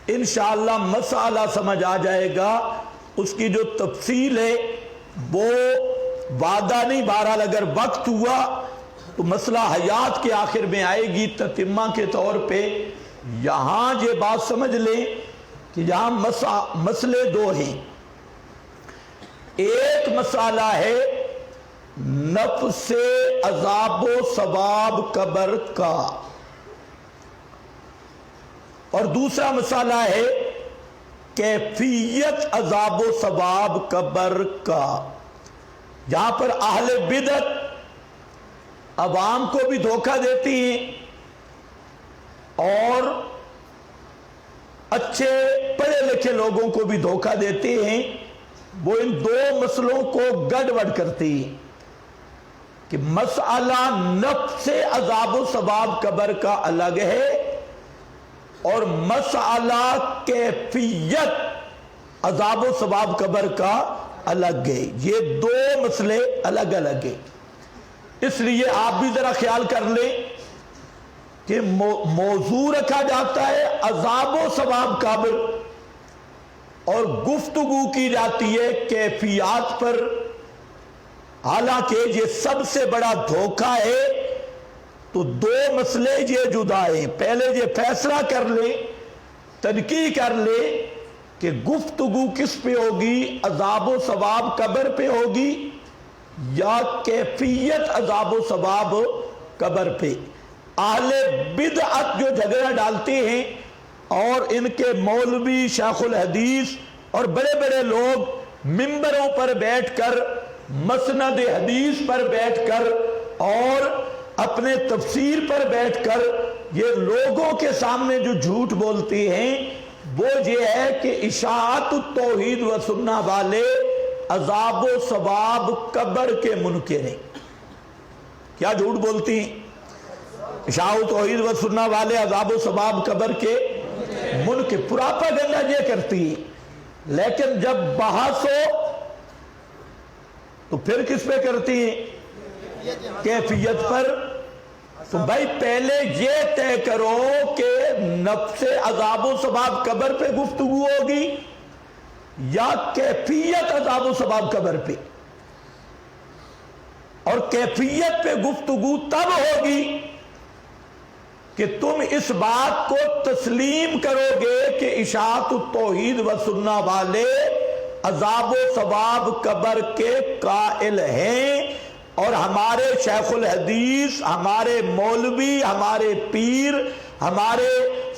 انشاءاللہ مسئلہ سمجھ آ جائے گا. اس کی جو تفصیل ہے وہ وعدہ نہیں، بہرحال اگر وقت ہوا تو مسئلہ حیات کے آخر میں آئے گی تتمہ کے طور پہ. یہاں یہ بات سمجھ لیں کہ یہاں مسئلے دو ہیں. ایک مسئلہ ہے نفس عذاب و ثواب قبر کا، اور دوسرا مسئلہ ہے کیفیت عذاب و ثواب قبر کا. یہاں پر اہل بدعت عوام کو بھی دھوکہ دیتی ہیں اور اچھے پڑھے لکھے لوگوں کو بھی دھوکہ دیتے ہیں. وہ ان دو مسئلوں کو گڑبڑ کرتی ہیں کہ مسئلہ نفس عذاب و ثواب قبر کا الگ ہے اور مسئلہ کیفیت عذاب و ثواب قبر کا الگ ہے. یہ دو مسئلے الگ الگ ہیں. اس لیے آپ بھی ذرا خیال کر لیں کہ موضوع رکھا جاتا ہے عذاب و ثواب قبر اور گفتگو کی جاتی ہے کیفیات پر. حالانکہ یہ سب سے بڑا دھوکہ ہے. تو دو مسئلے یہ جدا ہیں. پہلے یہ فیصلہ کر لیں، تنقیح کر لیں کہ گفتگو کس پہ ہوگی، عذاب و ثواب قبر پہ ہوگی یا کیفیت عذاب و ثواب قبر پہ. اہل بدعت جو جھگڑا ڈالتے ہیں اور ان کے مولوی شیخ الحدیث اور بڑے بڑے لوگ منبروں پر بیٹھ کر، مسند حدیث پر بیٹھ کر اور اپنے تفسیر پر بیٹھ کر یہ لوگوں کے سامنے جو جھوٹ بولتے ہیں وہ یہ ہے کہ اشاعت التوحید و سنہ والے عذاب و ثواب قبر کے منکر ہیں. کیا جھوٹ بولتی ہیں؟ اشاعت التوحید و سنہ والے عذاب و ثواب قبر کے منکر. پراپاگنڈا یہ کرتی ہیں. لیکن جب بحث ہو تو پھر کس پہ کرتی ہیں؟ کیفیت پر. تو بھائی پہلے یہ طے کرو کہ نفس عذاب و ثواب قبر پہ گفتگو ہوگی یا کیفیت عذاب و ثواب قبر پہ. اور کیفیت پہ گفتگو تب ہوگی کہ تم اس بات کو تسلیم کرو گے کہ اشاعت التوحید و سنہ والے عذاب و ثواب قبر کے قائل ہیں اور ہمارے شیخ الحدیث، ہمارے مولوی، ہمارے پیر، ہمارے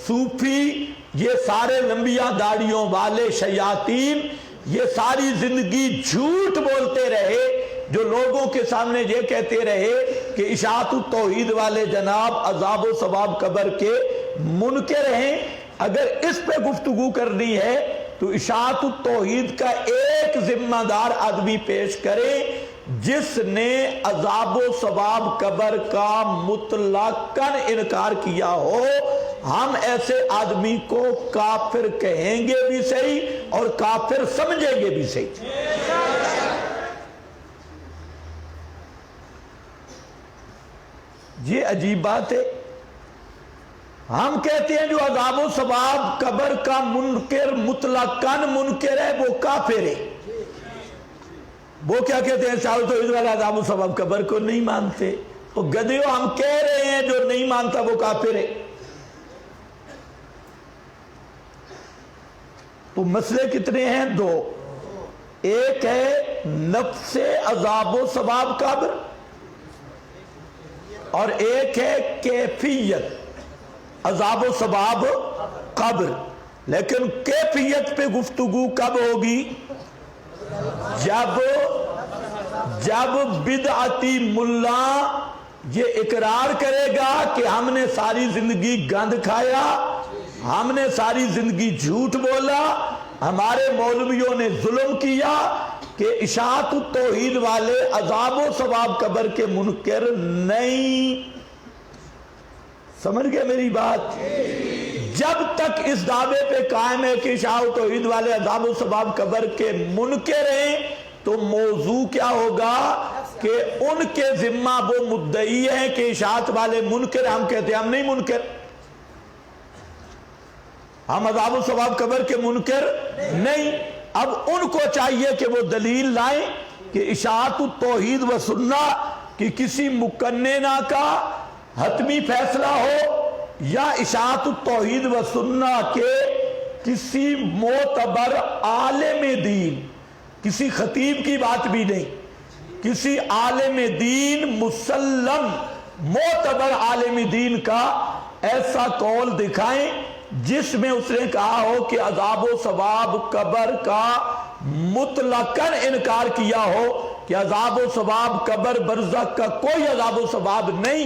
صوفی، یہ سارے لمبیاں داڑیوں والے شیاطین یہ ساری زندگی جھوٹ بولتے رہے، جو لوگوں کے سامنے یہ کہتے رہے کہ اشاعت التوحید والے جناب عذاب و ثواب قبر کے منکر ہیں. اگر اس پہ گفتگو کرنی ہے تو اشاعت التوحید کا ایک ذمہ دار آدمی پیش کرے جس نے عذاب و ثواب قبر کا مطلقاً انکار کیا ہو. ہم ایسے آدمی کو کافر کہیں گے بھی صحیح اور کافر سمجھیں گے بھی صحیح. یہ عجیب بات ہے. ہم کہتے ہیں جو عذاب و ثواب قبر کا منکر مطلقاً منکر ہے وہ کافر ہے. وہ کیا کہتے ہیں؟ اشاعت التوحید والے عذاب و ثواب قبر کو نہیں مانتے. وہ گدھیوں، ہم کہہ رہے ہیں جو نہیں مانتا وہ کافر ہے. تو مسئلے کتنے ہیں؟ دو. ایک ہے نفس عذاب و ثواب قبر اور ایک ہے کیفیت عذاب و ثواب قبر. لیکن کیفیت پہ گفتگو کب ہوگی؟ جب بدعتی ملا یہ اقرار کرے گا کہ ہم نے ساری زندگی گند کھایا، ہم نے ساری زندگی جھوٹ بولا، ہمارے مولویوں نے ظلم کیا، کہ اشاعت التوحید والے عذاب و ثواب قبر کے منکر نہیں. سمجھ گئے میری بات؟ جب تک اس دعوے پہ قائم ہے کہ اشاعت التوحید والے عذاب و ثواب قبر کے منکر ہیں تو موضوع کیا ہوگا کہ ان کے ذمہ وہ مدعی ہیں کہ اشاعت والے منکر، ہم کہتے ہیں ہم نہیں منکر. ہم عذاب و ثواب قبر کے منکر نہیں۔ اب ان کو چاہیے کہ وہ دلیل لائیں کہ اشاعت التوحید و سنہ کہ کسی مقننہ کا حتمی فیصلہ ہو، یا اشاعت التوحید و سنہ کے کسی معتبر عالم دین، کسی خطیب کی بات بھی نہیں، کسی عالم دین مسلم معتبر عالم دین کا ایسا قول دکھائیں جس میں اس نے کہا ہو کہ عذاب و ثواب قبر کا مطلقاً انکار کیا ہو کہ عذاب و ثواب قبر برزخ کا کوئی عذاب و ثواب نہیں،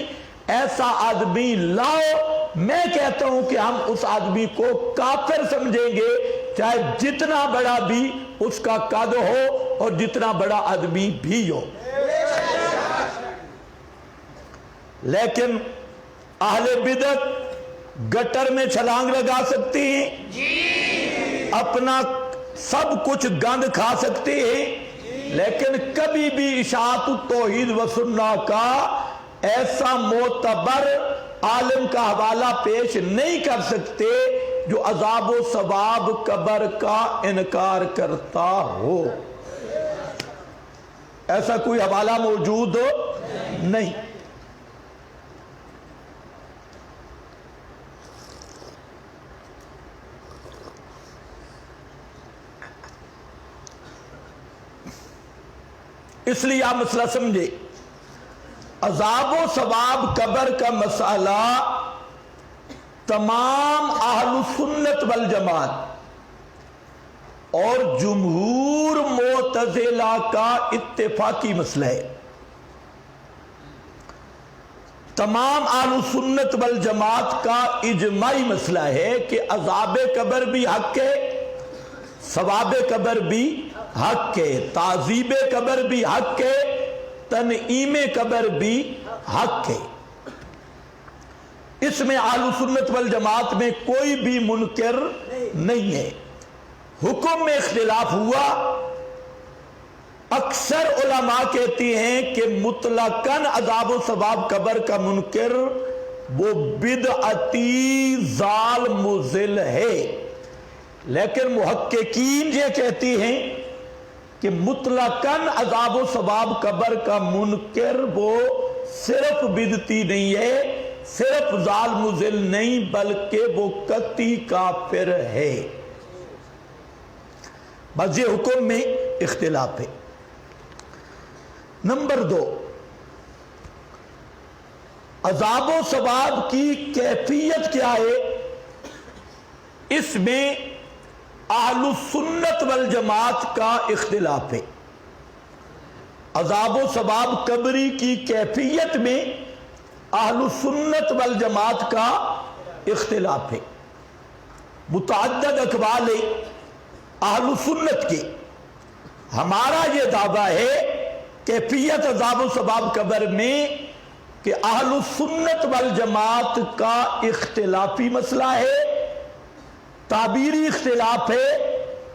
ایسا آدمی لاؤ۔ میں کہتا ہوں کہ ہم اس آدمی کو کافر سمجھیں گے، چاہے جتنا بڑا بھی اس کا قد ہو اور جتنا بڑا آدمی بھی ہو۔ لیکن اہل بدعت گٹر میں چھلانگ لگا سکتی ہیں، اپنا سب کچھ گند کھا سکتے ہیں، لیکن کبھی بھی اشاعت التوحید و سنہ کا ایسا معتبر عالم کا حوالہ پیش نہیں کر سکتے جو عذاب و ثواب قبر کا انکار کرتا ہو۔ ایسا کوئی حوالہ موجود نہیں۔ اس لیے آپ مسئلہ سمجھے، عذاب و ثواب قبر کا مسئلہ تمام اہل سنت والجماعت اور جمہور معتزلہ کا اتفاقی مسئلہ ہے۔ تمام اہل سنت والجماعت کا اجماعی مسئلہ ہے کہ عذاب قبر بھی حق ہے، ثواب قبر بھی حق ہے، تعذیب قبر بھی حق ہے، تنعیم قبر بھی حق ہے۔ اس میں اہل سنت والجماعت میں کوئی بھی منکر نہیں ہے۔ حکم میں اختلاف ہوا، اکثر علماء کہتی ہیں کہ مطلقاً عذاب و ثواب قبر کا منکر وہ بدعتی ضال مضل ہے، لیکن محققین یہ کہتی ہیں کہ مطلقاً عذاب و ثواب قبر کا منکر وہ صرف بدعتی نہیں ہے، صرف ضال مضل نہیں، بلکہ وہ قطعی کافر ہے۔ بس یہ حکم میں اختلاف ہے۔ نمبر 2، عذاب و ثواب کی کیفیت کیا ہے؟ اس میں اہل سنت والجماعت کا اختلاف ہے۔ عذاب و ثواب قبری کی کیفیت میں اہل سنت والجماعت کا اختلاف ہے۔ متعدد اقوال اہل سنت کے۔ ہمارا یہ دعویٰ ہے کیفیت عذاب و ثواب قبر میں کہ اہل سنت والجماعت کا اختلافی مسئلہ ہے، تعبیری اختلاف ہے،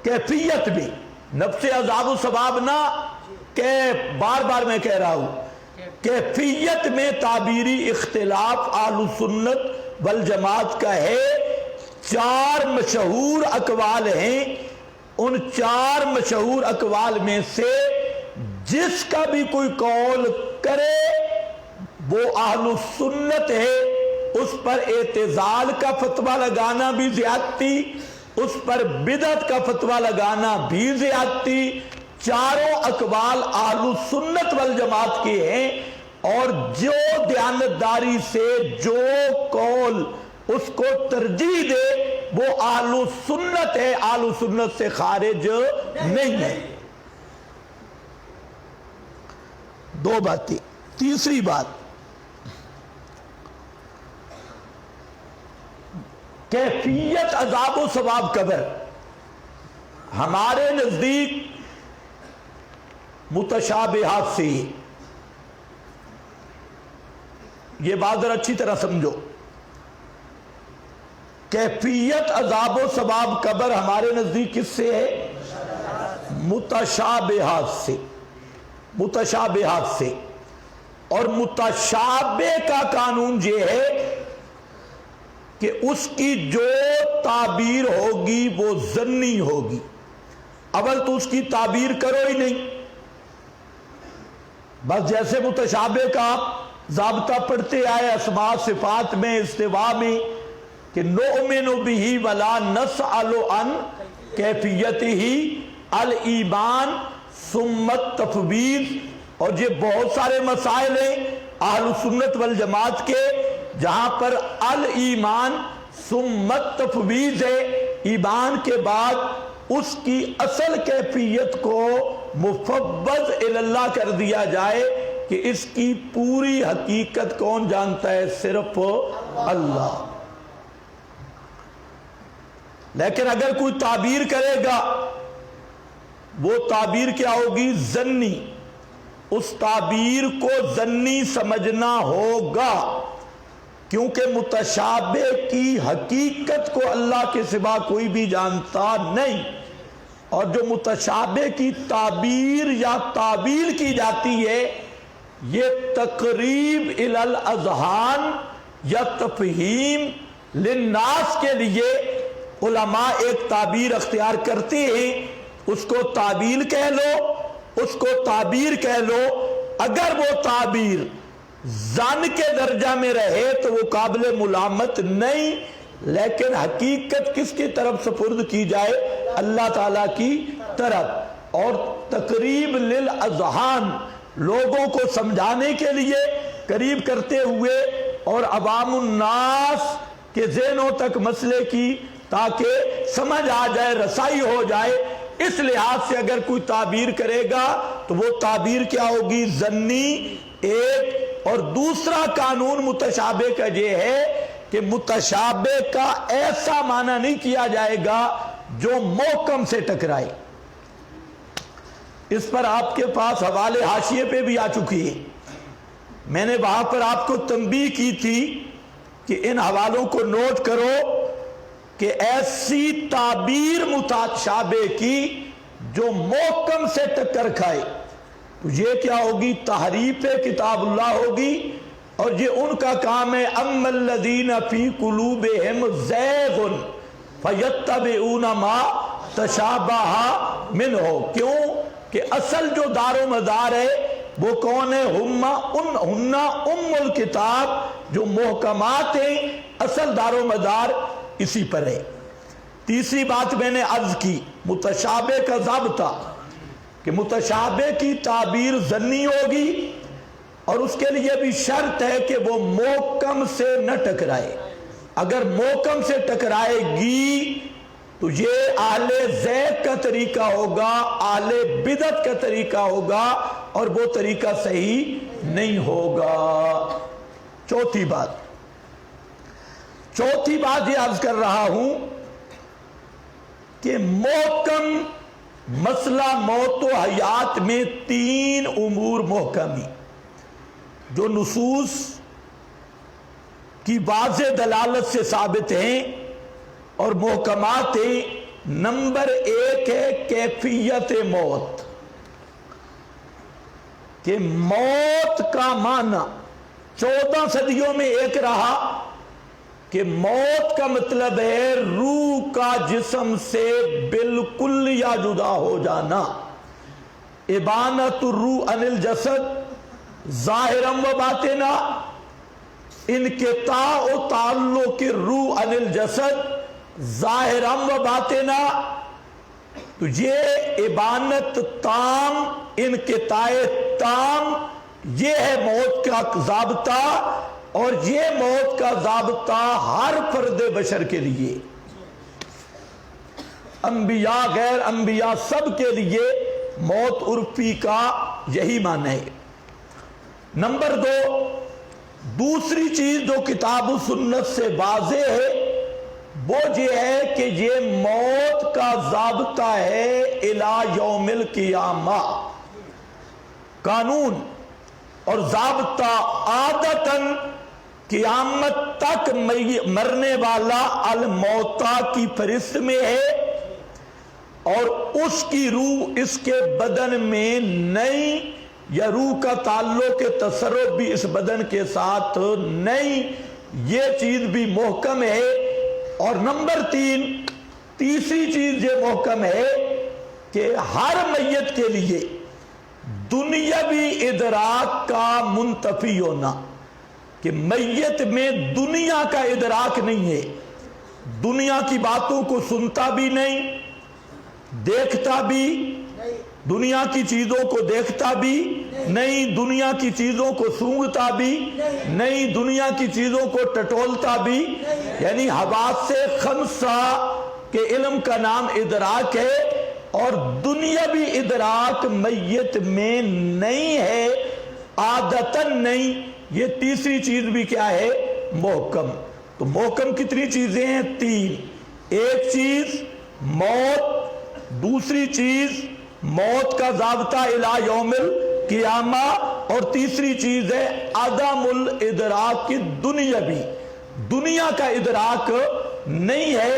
کیفیت بھی نفس عذاب و ثواب نہ کہ بار بار میں کہہ رہا ہوں، کیفیت میں تعبیری اختلاف اہل سنت والجماعت کا ہے۔ 4 مشہور اقوال ہیں، ان 4 مشہور اقوال میں سے جس کا بھی کوئی قول کرے وہ اہل سنت ہے، اس پر اعتزال کا فتویٰ لگانا بھی زیادتی، اس پر بدعت کا فتویٰ لگانا بھی زیادتی۔ 4 اقوال اہل سنت والجماعت کے ہیں، اور جو دیانتداری سے جو قول اس کو ترجیح دے وہ اہل سنت ہے، اہل سنت سے خارج نہیں ہے۔ 2 باتیں۔ تیسری بات، کیفیت عذاب و ثواب قبر ہمارے نزدیک متشابہات سے، یہ بات ذرا اچھی طرح سمجھو، کیفیت عذاب و ثواب قبر ہمارے نزدیک کس سے ہے؟ متشابہات سے، متشابہات سے۔ اور متشابہ کا قانون یہ ہے کہ اس کی جو تعبیر ہوگی وہ ظنی ہوگی. اول تو اس کی تعبیر کرو ہی نہیں. بس جیسے متشابہ کا ضابطہ پڑھتے آئے اسماء صفات میں استواء میں کہ نؤمن بہ ولا نسأل عن کیفیتہ الایمان ثم التفویض. اور یہ بہت سارے مسائل ہیں اہل سنت والجماعت کے جہاں پر الایمان ثم التفویض ہے. ایمان کے بعد اس کی اصل کیفیت کو مفوض اللہ کر دیا جائے کہ اس کی پوری حقیقت کون جانتا ہے؟ صرف اللہ. لیکن اگر کوئی تعبیر کرے گا وہ تعبیر کیا ہوگی؟ ظنی. اس تعبیر کو ظنی سمجھنا ہوگا کیونکہ متشابہ کی حقیقت کو اللہ کے سوا کوئی بھی جانتا نہیں. اور جو متشابہ کی تعبیر یا تعبیر کی جاتی ہے یہ تقریب الی الاذہان یا تفہیم للناس کے لیے علماء ایک تعبیر اختیار کرتے ہیں. اس کو تعبیر کہہ لو، اس کو تعبیر کہہ لو. اگر وہ تعبیر ظن کے درجہ میں رہے تو وہ قابل ملامت نہیں، لیکن حقیقت کس کی طرف سپرد کی جائے؟ اللہ تعالیٰ کی طرف. اور تقریب للاذہان لوگوں کو سمجھانے کے لیے قریب کرتے ہوئے اور عوام الناس کے ذہنوں تک مسئلے کی تاکہ سمجھ آ جائے، رسائی ہو جائے. اس لحاظ سے اگر کوئی تعبیر کرے گا تو وہ تعبیر کیا ہوگی؟ ظنی ایک. اور دوسرا قانون متشابہ کا یہ ہے کہ متشابہ کا ایسا معنی نہیں کیا جائے گا جو محکم سے ٹکرائے. اس پر آپ کے پاس حوالے حاشیے پہ بھی آ چکی ہے. میں نے وہاں پر آپ کو تنبیہ کی تھی کہ ان حوالوں کو نوٹ کرو کہ ایسی تعبیر متشابہ کی جو محکم سے ٹکر کھائے تو یہ کیا ہوگی؟ تحریف کتاب اللہ ہوگی. اور یہ ان کا کام ہے. اما الذین فی قلوبہم زیغ فیتبعون ما تشابہ منہ. کیوں کہ اصل جو دار و مدار ہے وہ کون ہے؟ ہن ام الکتاب. جو محکمات ہیں اصل دار و مدار اسی پر ہے. تیسری بات میں نے عرض کی متشابہ کا ضابطہ کہ متشابہ کی تعبیر ظنی ہوگی اور اس کے لیے بھی شرط ہے کہ وہ محکم سے نہ ٹکرائے. اگر محکم سے ٹکرائے گی تو یہ اہل زیغ کا طریقہ ہوگا، اہل بدعت کا طریقہ ہوگا اور وہ طریقہ صحیح نہیں ہوگا. چوتھی بات یہ عرض کر رہا ہوں کہ محکم مسئلہ موت و حیات میں 3 امور محکمی جو نصوص کی واضح دلالت سے ثابت ہیں اور محکمات ہیں. نمبر 1 ہے کیفیت موت. کہ موت کا معنی 14 صدیوں میں ایک رہا کہ موت کا مطلب ہے روح کا جسم سے بالکل یا جدا ہو جانا. ابانت الروح عن الجسد ظاہرا و باطنا، انقطاع تعلق الروح عن الجسد ظاہرا و باطنا. تو یہ ابانت تام، انقطاع تام، یہ ہے موت کا ضابطہ. اور یہ موت کا ضابطہ ہر فرد بشر کے لیے، انبیاء غیر انبیاء سب کے لیے موت عرفی کا یہی معنی ہے. نمبر 2، دوسری چیز جو کتاب و سنت سے واضح ہے وہ یہ ہے کہ یہ موت کا ضابطہ ہے الی یوم القیامہ. قانون اور ضابطہ عادتاً قیامت تک مرنے والا الموتا کی فہرست میں ہے اور اس کی روح اس کے بدن میں نہیں، یا روح کا تعلق تصرف بھی اس بدن کے ساتھ نہیں. یہ چیز بھی محکم ہے. اور نمبر 3 تیسری چیز یہ محکم ہے کہ ہر میت کے لیے دنیاوی ادراک کا منتفی ہونا، کہ میت میں دنیا کا ادراک نہیں ہے، دنیا کی باتوں کو سنتا بھی نہیں، دیکھتا بھی، دنیا کی چیزوں کو دیکھتا بھی نہیں، دنیا کی چیزوں کو سونگھتا بھی نہیں، دنیا کی چیزوں کو ٹٹولتا بھی، یعنی حواس خمسہ کے علم کا نام ادراک ہے. اور دنیاوی ادراک میت میں نہیں ہے، عادتاً نہیں. یہ تیسری چیز بھی کیا ہے؟ محکم. تو محکم کتنی چیزیں ہیں؟ 3. ایک چیز موت، دوسری چیز موت کا ضابطہ الی یوم القیامہ، اور تیسری چیز ہے عدم الادراک کی دنیاوی، دنیا کا ادراک نہیں ہے.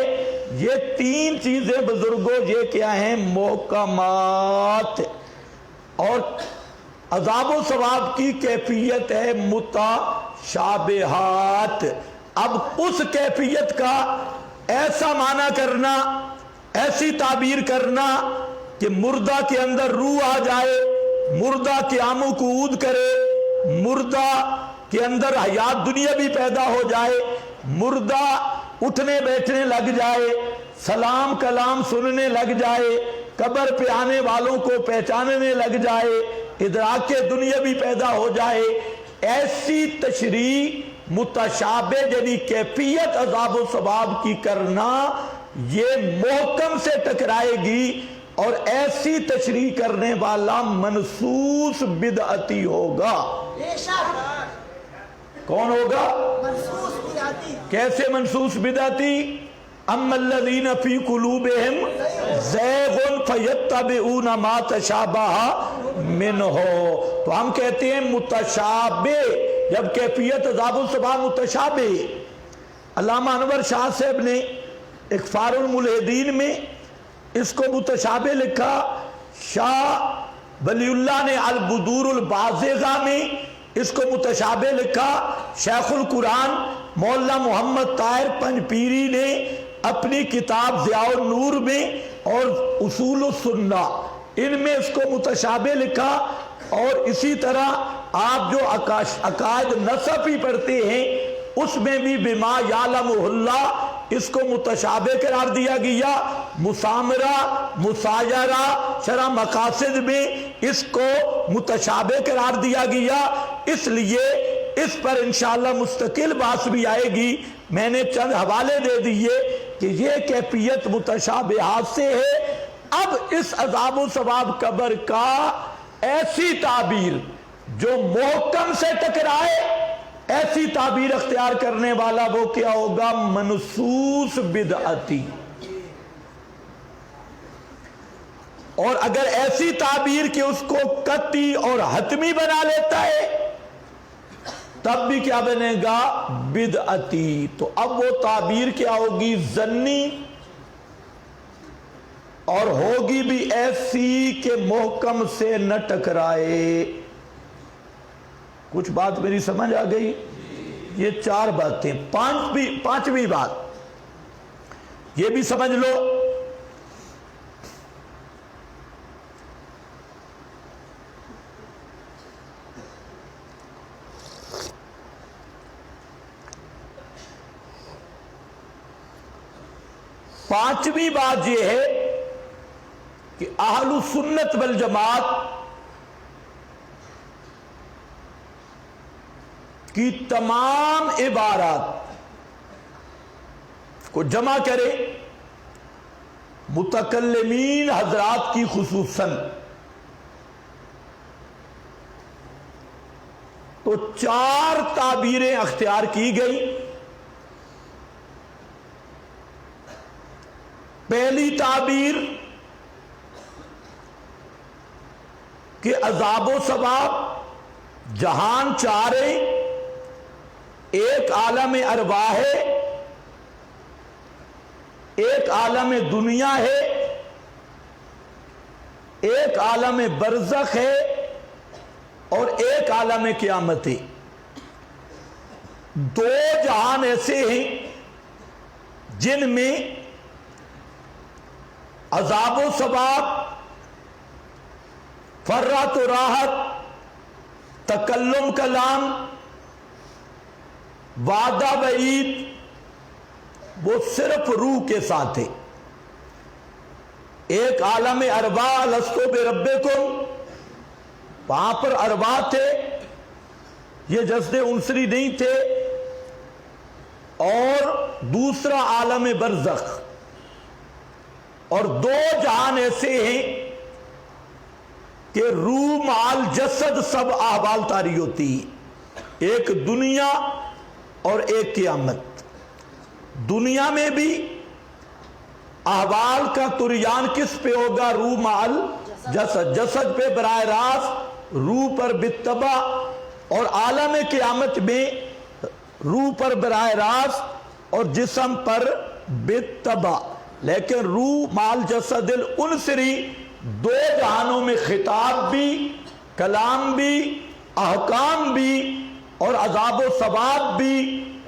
یہ 3 چیزیں بزرگوں یہ کیا ہیں؟ محکمات. اور عذاب و ثواب کی کیفیت ہے متشابہات. اب اس کیفیت کا ایسا معنی کرنا، ایسی تعبیر کرنا کہ مردہ کے اندر روح آ جائے، مردہ قیام قعود کرے، مردہ کے اندر حیات دنیا بھی پیدا ہو جائے، مردہ اٹھنے بیٹھنے لگ جائے، سلام کلام سننے لگ جائے، قبر پہ آنے والوں کو پہچاننے لگ جائے، ادراک دنیا بھی پیدا ہو جائے، ایسی تشریح متشابہ یعنی کیفیت عذاب و ثواب کی کرنا یہ محکم سے ٹکرائے گی. اور ایسی تشریح کرنے والا منسوس بدعتی ہوگا. کون ہوگا؟ منسوس بدعتی. کیسے منسوس بدعتی؟ اما الذین فی قلوبہم زیغ فیتبعون ما تشابہ منہ. تو ہم کہتے ہیں متشابہ جب کیفیت عذاب و ثواب متشابہ. علامہ انور شاہ صاحب نے اکفار الملحدین میں اس کو متشابہ لکھا، شاہ ولی اللہ نے البدور البازغہ میں اس کو متشابہ لکھا، شیخ القرآن مولانا محمد طاہر پنجپیری نے اپنی کتاب ضیاء النور میں اور اصول السنہ ان میں اس کو متشابہ لکھا. اور اسی طرح آپ جو عقائد نصفی پڑھتے ہیں اس میں بھی بما یعلمہ اللہ اس کو متشابہ قرار دیا گیا. مسامرہ مسایرہ شرح مقاصد میں اس کو متشابہ قرار دیا گیا. اس لیے اس پر انشاءاللہ مستقل بحث بھی آئے گی. میں نے چند حوالے دے دیے کہ یہ کیفیت متشابہات سے ہے. اب اس عذاب و ثواب قبر کا ایسی تعبیر جو محکم سے ٹکرائے، ایسی تعبیر اختیار کرنے والا وہ کیا ہوگا؟ منسوس بدعتی. اور اگر ایسی تعبیر کہ اس کو قطعی اور حتمی بنا لیتا ہے تب بھی کیا بنے گا؟ بدعتی. تو اب وہ تعبیر کیا ہوگی؟ ظنی، اور ہوگی بھی ایسی کہ محکم سے نہ ٹکرائے. کچھ بات میری سمجھ آ گئی؟ یہ 4 باتیں. پانچویں بات یہ بھی سمجھ لو، پانچویں بات یہ ہے کہ اہل سنت والجماعت کی تمام عبارات کو جمع کرے متکلمین حضرات کی خصوصاً تو 4 تعبیریں اختیار کی گئی. پہلی تعبیر کہ عذاب و ثواب جہان 4 ہے، ایک عالم ارواح ہے، ایک عالم دنیا ہے، ایک عالم برزخ ہے، اور ایک عالم قیامت ہے. دو جہان ایسے ہیں جن میں عذاب و ثواب، فرات و راحت، تکلم کلام، وعدہ وعید، وہ صرف روح کے ساتھ ہے۔ ایک عالم ارواح لستو بربکم، وہاں پر ارواح تھے، یہ جسد عنصری نہیں تھے، اور دوسرا عالم برزخ، اور دو جہان ایسے ہیں کہ روح مال جسد سب احوال طاری ہوتی ہے، ایک دنیا اور ایک قیامت۔ دنیا میں بھی احوال کا طریان کس پہ ہوگا؟ روح مال جسد، جسد پہ براہ راست، روح پر بالتبع، اور عالم قیامت میں روح پر براہ راست اور جسم پر بالتبع۔ لیکن روح مال جسد العنصری دو جہانوں میں خطاب بھی، کلام بھی، احکام بھی، اور عذاب و ثواب بھی،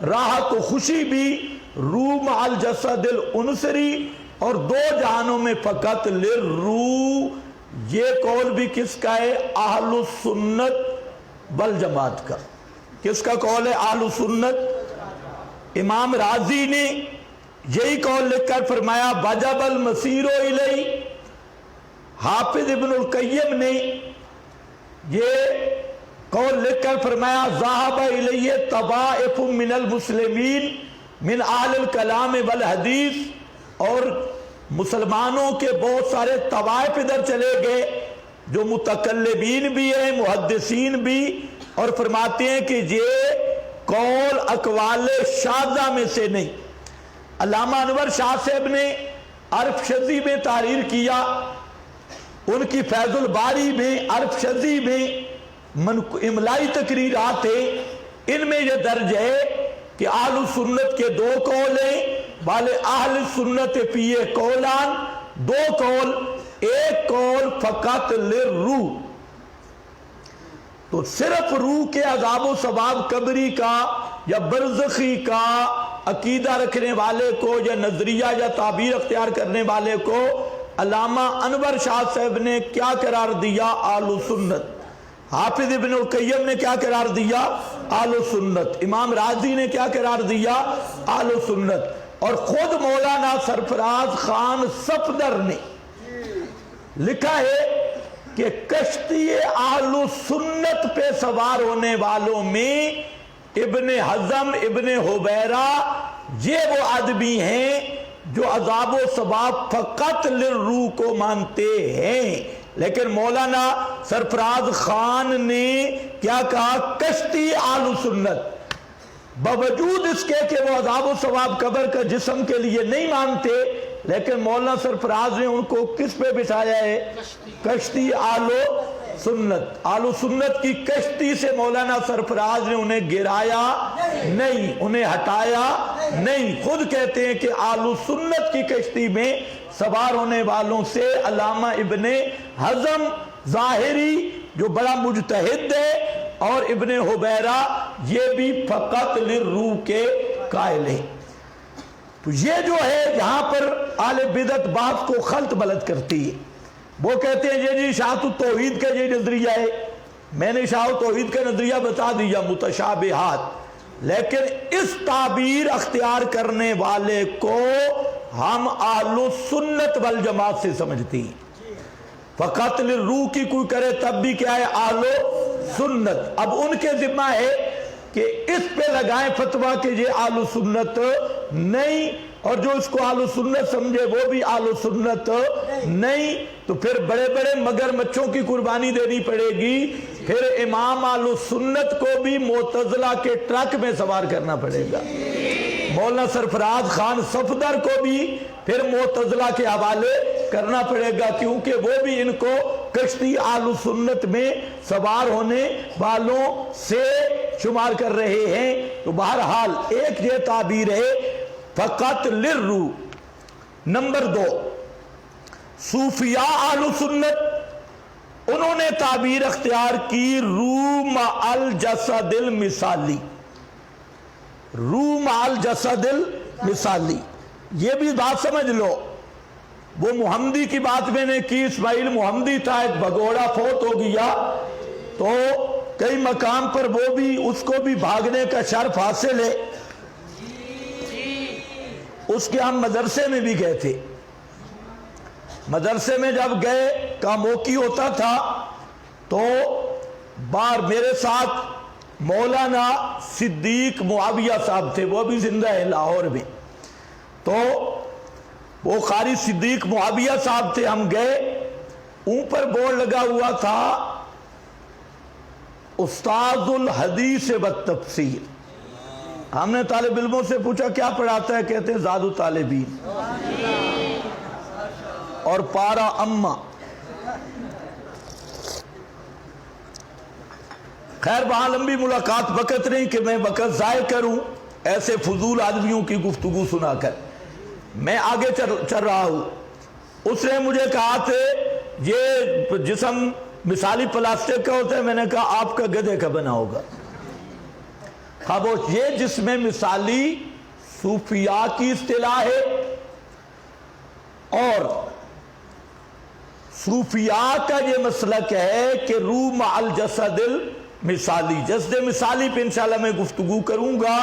راحت و خوشی بھی، روح مال جسد العنصری، اور دو جہانوں میں فقط للروح۔ یہ قول بھی کس کا ہے؟ اہل السنت والجماعت کا۔ کس کا قول ہے؟ اہل السنت۔ امام رازی نے یہی قول لکھ کر فرمایا وجب المسیر الیہ۔ حافظ ابن القیم نے یہ قول لکھ کر فرمایا ذہب الیہ طوائف من المسلمین من اہل الکلام والحدیث، اور مسلمانوں کے بہت سارے طوائف ادھر چلے گئے جو متکلمین بھی ہیں، محدثین بھی، اور فرماتے ہیں کہ یہ قول اقوال شاذہ میں سے نہیں۔ علامہ انور شاہ صاحب نے عرف شذی میں تحریر کیا، ان کی فیض الباری میں عرف شذی میں املائی تقریرات ہیں، ان میں یہ درج ہے کہ اہل سنت کے دو قول ہیں، والے اہل سنت پیے قولان، دو قول، ایک قول فقط للروح۔ تو صرف روح کے عذاب و ثواب قبری کا یا برزخی کا عقیدہ رکھنے والے کو، یا نظریہ یا تعبیر اختیار کرنے والے کو علامہ انور شاہ صاحب نے کیا قرار دیا؟ اہل سنت۔ حافظ ابن القیم نے کیا قرار دیا؟ اہل سنت۔ امام رازی نے کیا قرار دیا؟ اہل سنت۔ اور خود مولانا سرفراز خان صفدر نے لکھا ہے کہ کشتی اہل سنت پہ سوار ہونے والوں میں ابن حزم، ابن حبیرہ، یہ وہ آدمی ہیں جو عذاب و ثواب فقط للروح کو مانتے ہیں۔ لیکن مولانا سرفراز خان نے کیا کہا؟ کشتی اہل سنت، باوجود اس کے کہ وہ عذاب و ثواب قبر کا جسم کے لیے نہیں مانتے، لیکن مولانا سرفراز نے ان کو کس پہ بٹھایا ہے؟ کشتی اہل سنت۔ اہل سنت کی کشتی سے مولانا سرفراز نے انہیں گرایا نہیں، انہیں ہٹایا نہیں۔ خود کہتے ہیں کہ اہل سنت کی کشتی میں سوار ہونے والوں سے علامہ ابن حزم ظاہری جو بڑا مجتہد ہے، اور ابن حبیرہ یہ بھی فقط للروح کے قائل ہیں۔ تو یہ جو ہے یہاں پر اہل بدعت بات کو خلط بلط کرتی ہے۔ وہ کہتے ہیں یہ جی اشاعت التوحید کا یہ نظریہ ہے، میں نے اشاعت التوحید کا نظریہ بتا دیا، متشابہات، لیکن اس تعبیر اختیار کرنے والے کو ہم اہل سنت والجماعت سے سمجھتی ہیں۔ فقط للروح کی کوئی کرے تب بھی کیا ہے؟ اہل سنت۔ اب ان کے ذمہ ہے کہ اس پہ لگائیں فتویٰ کہ یہ اہل سنت نہیں، اور جو اس کو اہل سنت سمجھے وہ بھی اہل سنت نہیں، تو پھر بڑے بڑے مگر مچھوں کی قربانی دینی پڑے گی۔ پھر امام اہل سنت کو بھی معتزلہ کے ٹرک میں سوار کرنا پڑے گا، مولانا سرفراز خان صفدر کو بھی پھر معتزلہ کے حوالے کرنا پڑے گا، کیونکہ وہ بھی ان کو کشتی اہل سنت میں سوار ہونے والوں سے شمار کر رہے ہیں۔ تو بہرحال ایک یہ تعبیر ہے فقط للروح۔ نمبر دو، صوفیاء اہل سنت، انہوں نے تعبیر اختیار کی روح مع الجسد المثالی۔ روح مع الجسد المثالی. یہ بھی بات سمجھ لو، وہ محمدی کی بات میں نے کی، اسماعیل محمدی تھا، ایک بھگوڑا فوت ہو گیا تو کئی مقام پر وہ بھی اس کو بھی بھاگنے کا شرف حاصل ہے. اس کے ہم مدرسے میں بھی گئے تھے. مدرسے میں جب گئے کا موقع ہوتا تھا تو بار میرے ساتھ مولانا صدیق معاویہ صاحب تھے، وہ بھی زندہ ہے لاہور میں. تو وہ قاری صدیق معاویہ صاحب تھے. ہم گئے، اوپر بورڈ لگا ہوا تھا استاد الحدیث والتفسیر. ہم نے طالب علموں سے پوچھا کیا پڑھاتا ہے؟ کہتے ہیں زاد الطالبین اور پارا اما. خیر وہاں لمبی ملاقات وقت نہیں کہ میں وقت ضائع کروں ایسے فضول آدمیوں کی گفتگو سنا کر. میں آگے چل رہا ہوں. اس نے مجھے کہا کہ یہ جسم مثالی پلاسٹک کا ہوتا ہے. میں نے کہا آپ کا گدھے کا بنا ہوگا. خاموش. یہ جسم مثالی صوفیاء کی اصطلاح ہے اور صوفیاء کا یہ مسلک ہے کہ روح مع الجسد المثالی. جسد مثالی پہ انشاءاللہ میں گفتگو کروں گا.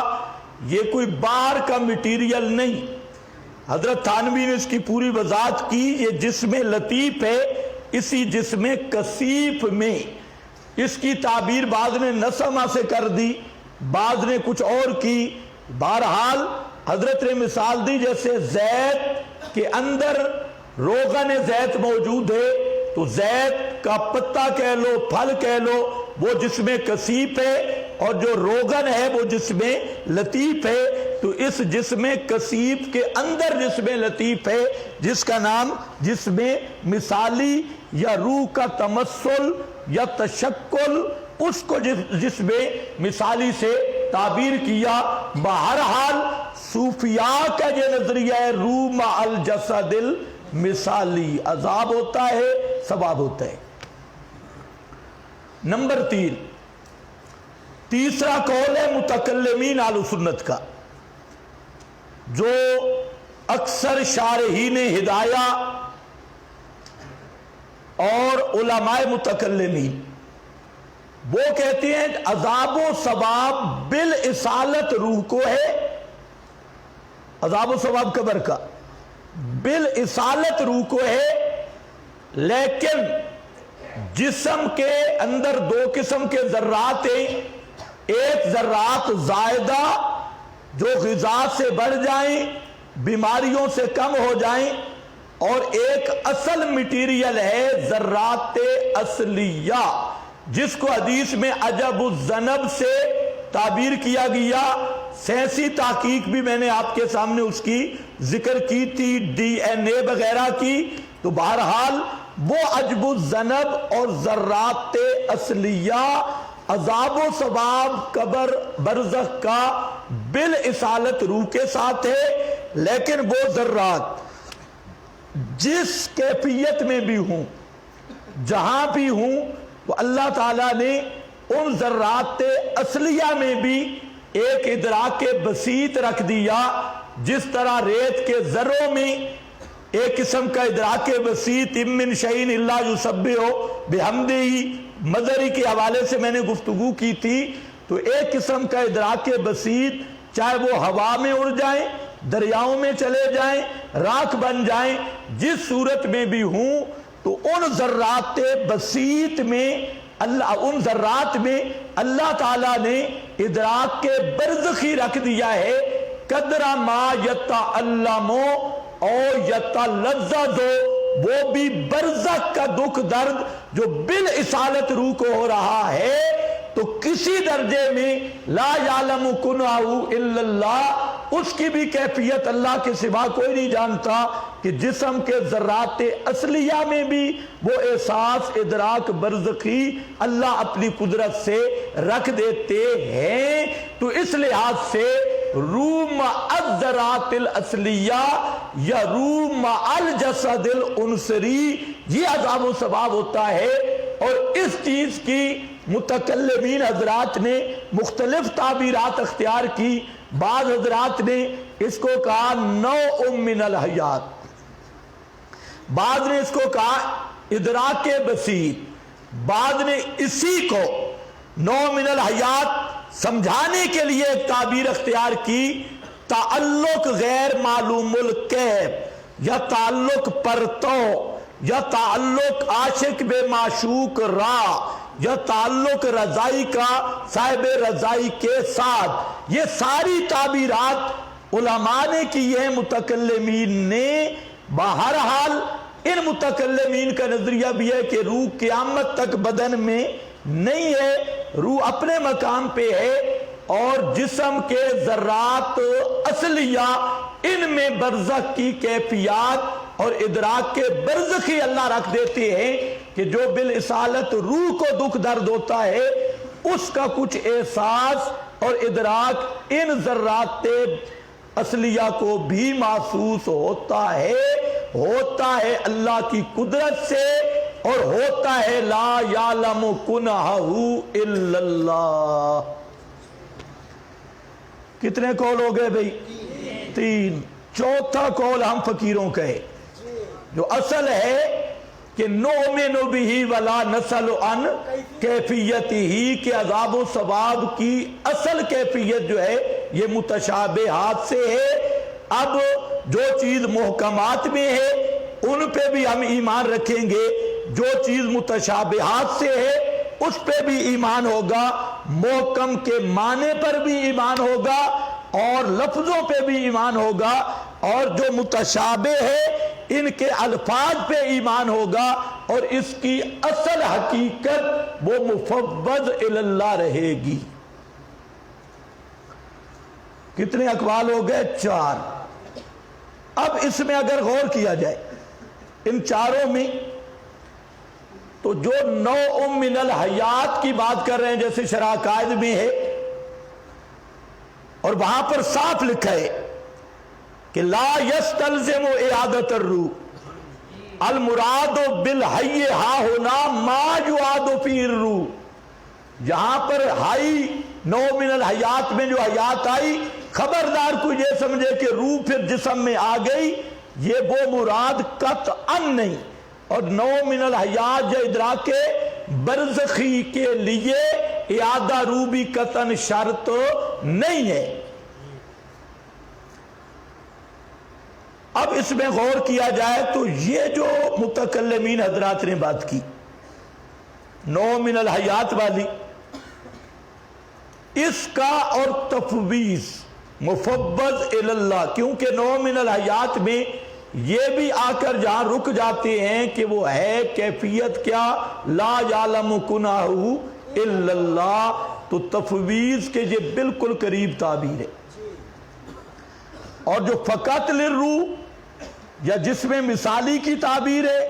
یہ کوئی باہر کا میٹیریل نہیں. حضرت تھانوی نے اس کی پوری وضاحت کی. یہ جسم لطیف ہے. اسی جسم کثیف میں اس کی تعبیر بعض نے نسمہ سے کر دی، بعض نے کچھ اور کی. بہرحال حضرت نے مثال دی جیسے زیت کے اندر روغن زیت موجود ہے تو زیت کا پتا کہہ لو، پھل کہہ لو، وہ جسم کثیف ہے، اور جو روغن ہے وہ جسم لطیف ہے. تو اس جسم کثیف کے اندر جسم لطیف ہے جس کا نام جسم مثالی یا روح کا تمثل یا تشکل، اس کو جسم مثالی سے تعبیر کیا. بہرحال صوفیاء کا یہ نظریہ ہے روح مع الجسد المثالی. عذاب ہوتا ہے، ثواب ہوتا ہے. نمبر 3، تیسرا قول ہے متکلمین اہل سنت کا، جو اکثر شارحین ہدایہ اور علماء متکلمین وہ کہتے ہیں عذاب و ثواب بالاصالت روح کو ہے. عذاب و ثواب قبر کا بالاصالت روح کو ہے، لیکن جسم کے اندر دو قسم کے ذرات ہیں. ایک ذرات زائدہ جو غذا سے بڑھ جائیں، بیماریوں سے کم ہو جائیں، اور ایک اصل میٹیریل ہے ذرات اصلیہ جس کو حدیث میں عجب الذنب سے تعبیر کیا گیا. سائنسی تحقیق بھی میں نے آپ کے سامنے اس کی ذکر کی تھی، ڈی این اے وغیرہ کی. تو بہرحال وہ عجب الذنب اور ذرات اصلیہ عذاب و ثواب قبر برزخ کا بالاصالت روح کے ساتھ ہے. لیکن وہ ذرات جس کیفیت میں بھی ہوں، جہاں بھی ہوں، وہ اللہ تعالیٰ نے ان ذرات اصلیہ میں بھی ایک ادراک بسیط رکھ دیا. جس طرح ریت کے ذروں میں ایک قسم کا ادراک بسیط ام من شیء الا یسبح بحمدہ مظہری کے حوالے سے میں نے گفتگو کی تھی. تو ایک قسم کا ادراک بسیط چاہے وہ ہوا میں اڑ جائیں، دریاؤں میں چلے جائیں، راکھ بن جائیں، جس صورت میں بھی ہوں، تو ان ذرات بسیط میں ان ذرات میں اللہ تعالیٰ نے ادراک کے برزخی رکھ دیا ہے. قدر ما یتعلم اور یتلذذ، وہ بھی برزخ کا دکھ درد جو بالاصالت روح کو ہو رہا ہے. تو کسی درجے میں لا یعلم کنہہ الا اللہ، اس کی بھی کیفیت اللہ کے سوا کوئی نہیں جانتا کہ جسم کے ذرات اصلیہ میں بھی وہ احساس ادراک برزخی اللہ اپنی قدرت سے رکھ دیتے ہیں. تو اس لحاظ سے روح مع الذرات الاصلیہ یا روح مع الجسد العنصری یہ عذاب و ثواب ہوتا ہے. اور اس چیز کی متکلمین حضرات نے مختلف تعبیرات اختیار کی. بعض حضرات نے اس کو کہا نوع من الحیات، بعض نے اس کو کہا ادراک بسیط، بعض نے اسی کو نوع من الحیات سمجھانے کے لیے ایک تعبیر اختیار کی، تعلق غیر معلوم الکیف یا تعلق پرتو یا تعلق عاشق بے معشوق را یا تعلق رضائی کا صاحب رضائی کے ساتھ۔ یہ ساری تعبیرات علماء نے کی ہیں، متکلمین نے۔ بہرحال ان متکلمین کا نظریہ بھی ہے کہ روح قیامت تک بدن میں نہیں ہے، روح اپنے مقام پہ ہے، اور جسم کے ذرات اصلیہ ان میں برزخ کی کیفیات اور ادراک کے برزخی اللہ رکھ دیتے ہیں کہ جو بالاصالت روح کو دکھ درد ہوتا ہے اس کا کچھ احساس اور ادراک ان ذرات اصلیہ کو بھی محسوس ہوتا ہے اللہ کی قدرت سے، اور ہوتا ہے لا یعلم کنہہ الا اللہ۔ کتنے قول ہو گئے بھئی؟ تین۔ چوتھا قول ہم فقیروں کا ہے، جو اصل ہے کہ نؤمن بہ ولا نسأل عن کیفیتہ، کہ عذاب و ثواب کی اصل کیفیت جو ہے یہ متشابہات سے ہے۔ اب جو چیز محکمات میں ہے ان پہ بھی ہم ایمان رکھیں گے، جو چیز متشابہات سے ہے اس پہ بھی ایمان ہوگا، محکم کے معنی پر بھی ایمان ہوگا اور لفظوں پہ بھی ایمان ہوگا، اور جو متشابہ ہے ان کے الفاظ پہ ایمان ہوگا، اور اس کی اصل حقیقت وہ مفوض اللہ رہے گی۔ کتنے اقوال ہو گئے؟ چار۔ اب اس میں اگر غور کیا جائے ان چاروں میں، تو جو نوع من الحیات کی بات کر رہے ہیں جیسے شرح عقائد میں ہے، اور وہاں پر صاف لکھا ہے کہ لا یستلزم اعادت الروح، المراد بالحی ہا ہونا ما یعاد فی الروح۔ جہاں پر حی نوع من الحیات میں جو حیات آئی، خبردار کوئی یہ سمجھے کہ روح پھر جسم میں آ گئی، یہ وہ مراد قطعا نہیں۔ اور نوع من الحیات یا ادراک برزخی کے لیے اعادہ روح بھی قطعا شرط نہیں ہے۔ اب اس میں غور کیا جائے تو یہ جو متکلمین حضرات نے بات کی نوع من الحیات والی، اس کا اور تفویض مفوض اللہ، کیونکہ نوع من الحیات میں یہ بھی آ کر جہاں رک جاتے ہیں کہ وہ ہے کیفیت کیا، لا یعلم کنہہ الا اللہ، تو تفویض کے یہ بالکل قریب تعبیر ہے۔ اور جو فقط للروح یا جس میں مثالی کی تعبیر ہے،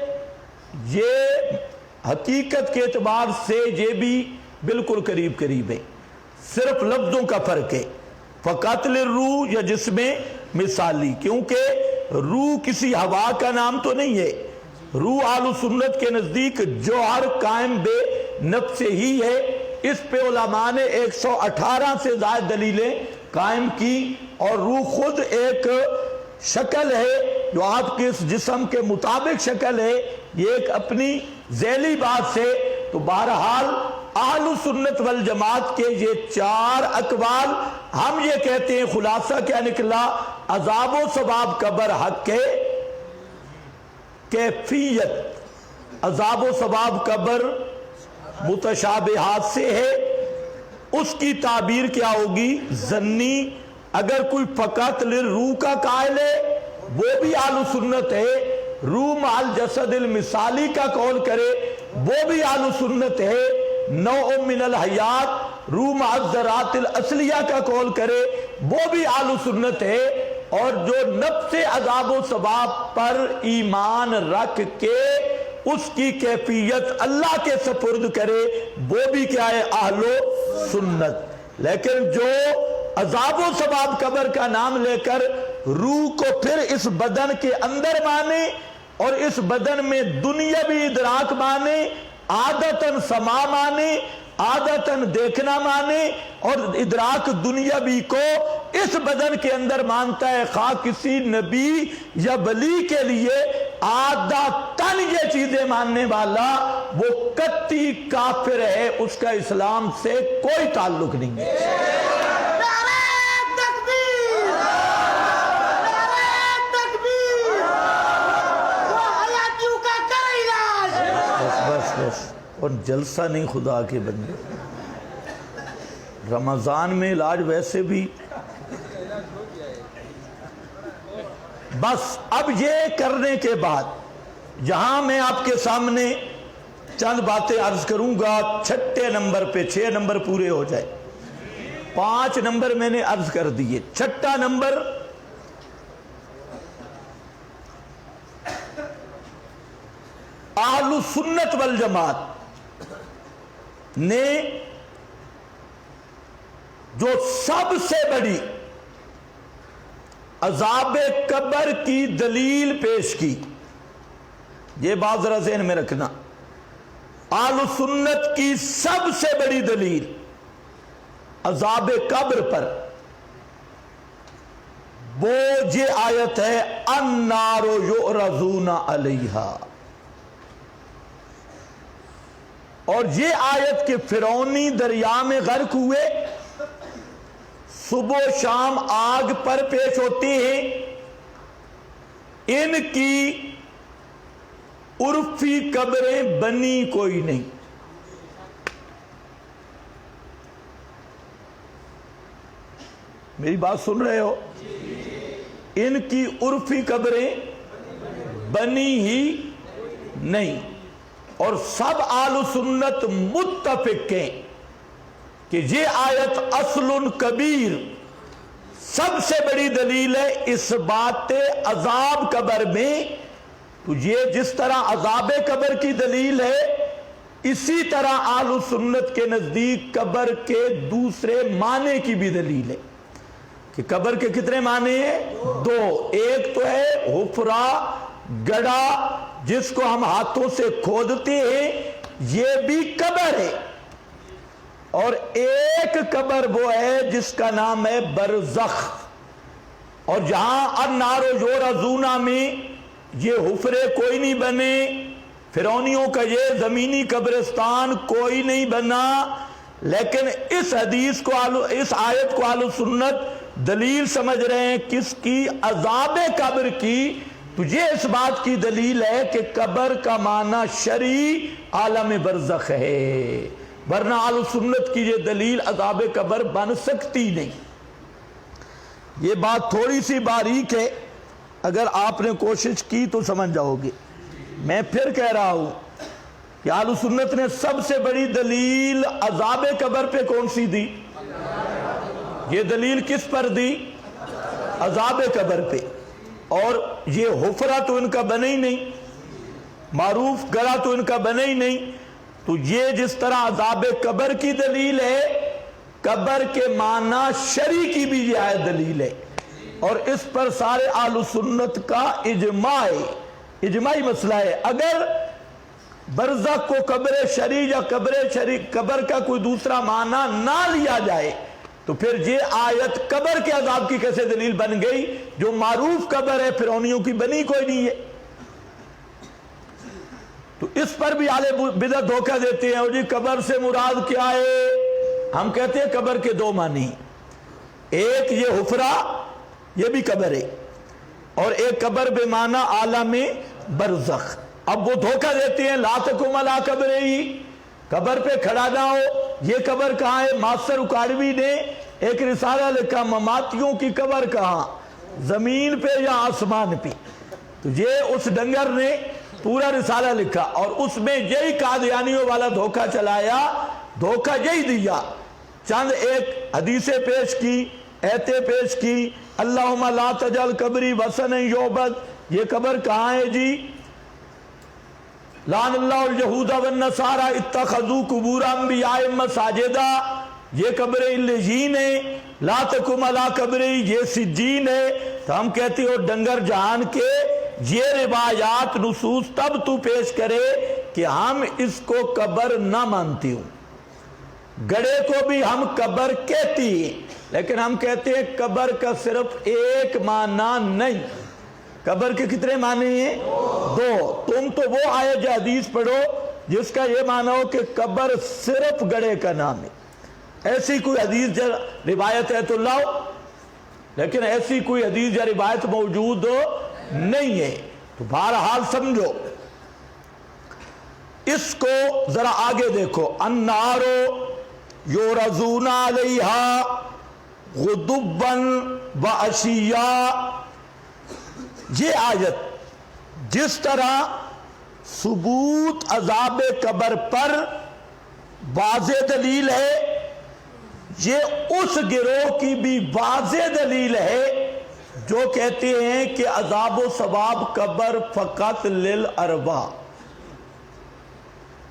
یہ حقیقت کے اعتبار سے یہ بھی بالکل قریب ہے، صرف لفظوں کا فرق ہے۔ فقط للروح یا جس میں مثالی، کیونکہ روح کسی ہوا کا نام تو نہیں ہے، روح اہل سنت کے نزدیک جوہر قائم بے نفس ہی ہے۔ اس پہ علماء نے 118 سے زائد دلیلیں قائم کی، اور روح خود ایک شکل ہے جو آپ کے اس جسم کے مطابق شکل ہے، یہ ایک اپنی ذیلی بات سے۔ تو بہرحال اہل سنت والجماعت کے یہ چار اقوال، ہم یہ کہتے ہیں خلاصہ کیا نکلا، عذاب و ثواب قبر حق ہے، کیفیت عذاب و ثواب قبر متشابہات سے ہے، اس کی تعبیر کیا ہوگی؟ ظنی۔ اگر کوئی فقط للروح کا قائل ہے وہ بھی اہل سنت ہے، روح مع الجسد المثالی کا قول کرے وہ بھی اہل سنت ہے، نوع من الحیات روح مع الذرات الاصلیہ کا قول کرے وہ بھی اہل سنت ہے، اور جو نفس عذاب و ثواب پر ایمان رکھ کے اس کی کیفیت اللہ کے سپرد کرے وہ بھی کیا ہے؟ اہل سنت۔ لیکن جو عذاب و ثواب قبر کا نام لے کر روح کو پھر اس بدن کے اندر مانے اور اس بدن میں دنیاوی ادراک مانے، عادتاً سما مانے عادتاً دیکھنا مانے اور ادراک دنیاوی کو اس بدن کے اندر مانتا ہے، خواہ کسی نبی یا ولی کے لیے عادتاً یہ چیزیں ماننے والا وہ قطعی کافر ہے، اس کا اسلام سے کوئی تعلق نہیں ہے۔ نعرہ تکبیر، نعرہ تکبیر، وہ حیاتیوں کا کر علاج۔ بس اور جلسہ نہیں خدا کے بندے، رمضان میں علاج ویسے بھی بس۔ اب یہ کرنے کے بعد جہاں میں آپ کے سامنے چند باتیں عرض کروں گا، چھٹے نمبر پہ 6 نمبر پورے ہو جائے، 5 نمبر میں نے عرض کر دیے۔ چھٹا نمبر اہل سنت والجماعت نے جو سب سے بڑی عذاب قبر کی دلیل پیش کی، یہ بات ذرا ذہن میں رکھنا، اہل سنت کی سب سے بڑی دلیل عذاب قبر پر وہ یہ آیت ہے النار یعرضون علیہا، اور یہ آیت کے فرعونی دریا میں غرق ہوئے، صبح و شام آگ پر پیش ہوتی ہیں، ان کی عرفی قبریں بنی کوئی نہیں۔ میری بات سن رہے ہو؟ ان کی عرفی قبریں بنی ہی نہیں، اور سب اہل سنت متفق ہیں کہ یہ آیت اصل کبیر، سب سے بڑی دلیل ہے اس بات عذاب قبر میں۔ تو یہ جس طرح عذاب قبر کی دلیل ہے، اسی طرح اہل سنت کے نزدیک قبر کے دوسرے معنی کی بھی دلیل ہے کہ قبر کے کتنے معنی ہیں؟ 2۔ ایک تو ہے حفرہ، گڑھا جس کو ہم ہاتھوں سے کھودتے ہیں، یہ بھی قبر ہے، اور ایک قبر وہ ہے جس کا نام ہے برزخ، اور جہاں النار یعرضون میں یہ حفرے کوئی نہیں بنے، فرعونیوں کا یہ زمینی قبرستان کوئی نہیں بنا، لیکن اس حدیث کو اس آیت کو اہل سنت دلیل سمجھ رہے ہیں کس کی؟ عذاب قبر کی۔ تو یہ اس بات کی دلیل ہے کہ قبر کا معنی شرعی عالم برزخ ہے، ورنہ اہل سنت کی یہ دلیل عذاب قبر بن سکتی نہیں۔ یہ بات تھوڑی سی باریک ہے، اگر آپ نے کوشش کی تو سمجھ جاؤ گے۔ میں پھر کہہ رہا ہوں کہ اہل سنت نے سب سے بڑی دلیل عذاب قبر پہ کون سی دی؟ یہ دلیل کس پر دی؟ عذاب قبر پہ۔ اور یہ حفرہ تو ان کا بنے ہی نہیں، معروف گڑھا تو ان کا بنے ہی نہیں، تو یہ جس طرح عذاب قبر کی دلیل ہے، قبر کے معنی شرعی کی بھی یہ دلیل ہے، اور اس پر سارے اہل سنت کا اجماع ہے، اجماعی مسئلہ ہے۔ اگر برزخ کو قبر شرعی یا قبر کا کوئی دوسرا معنی نہ لیا جائے تو پھر یہ آیت قبر کے عذاب کی کیسے دلیل بن گئی؟ جو معروف قبر ہے فرعونیوں کی بنی کوئی نہیں ہے۔ تو اس پر بھی اہل بدعت دھوکہ دیتے ہیں، اور جی قبر سے مراد کیا ہے؟ ہم کہتے ہیں قبر کے 2 معنی، ایک یہ حفرہ، یہ بھی قبر ہے، اور ایک قبر بے معنی عالم برزخ۔ اب وہ دھوکہ دیتے ہیں لا تقم علی قبرہ، قبر پہ کھڑا نہ ہو۔ یہ قبر کہاں ہے؟ ماسٹر اکاڑوی نے ایک رسالہ لکھا، مماتیوں کی قبر کہاں، زمین پہ یا آسمان پہ؟ تو یہ اس ڈنگر نے پورا رسالہ لکھا، اور اس میں یہی قادیانیوں والا دھوکہ چلایا، دھوکہ یہی دیا۔ چند ایک حدیثیں پیش کی، ایتیں پیش کی، اللہم لا تجعل قبری وثنا یعبد، یہ قبر کہاں ہے جی؟ لعن اللہ الیہود والنصارى اتخذوا قبور انبیاء مساجدا، یہ قبر علیین ہے۔ لا تقم علی قبری، یہ سجین ہے۔ تو ہم کہتے ہو ڈنگر جہان کے یہ روایات نصوص تب تو پیش کرے کہ ہم اس کو قبر نہ مانتی ہوں، گڑے کو بھی ہم قبر کہتی ہیں، لیکن ہم کہتے ہیں قبر کا صرف ایک معنی نہیں، قبر کے کتنے معنی ہیں؟ دو۔ تم تو وہ آیت یا حدیث پڑھو جس کا یہ معنی ہو کہ قبر صرف گڑے کا نام ہے، ایسی کوئی حدیث یا روایت ہے تو لاؤ، لیکن ایسی کوئی حدیث یا روایت موجود نہیں ہے۔ تو بہرحال سمجھو، اس کو ذرا آگے دیکھو، النارو یورزون علیہا غدبا وعشیا، یہ آیت جس طرح ثبوت عذاب قبر پر واضح دلیل ہے، یہ اس گروہ کی بھی واضح دلیل ہے جو کہتے ہیں کہ عذاب و ثواب قبر فقط للارواح،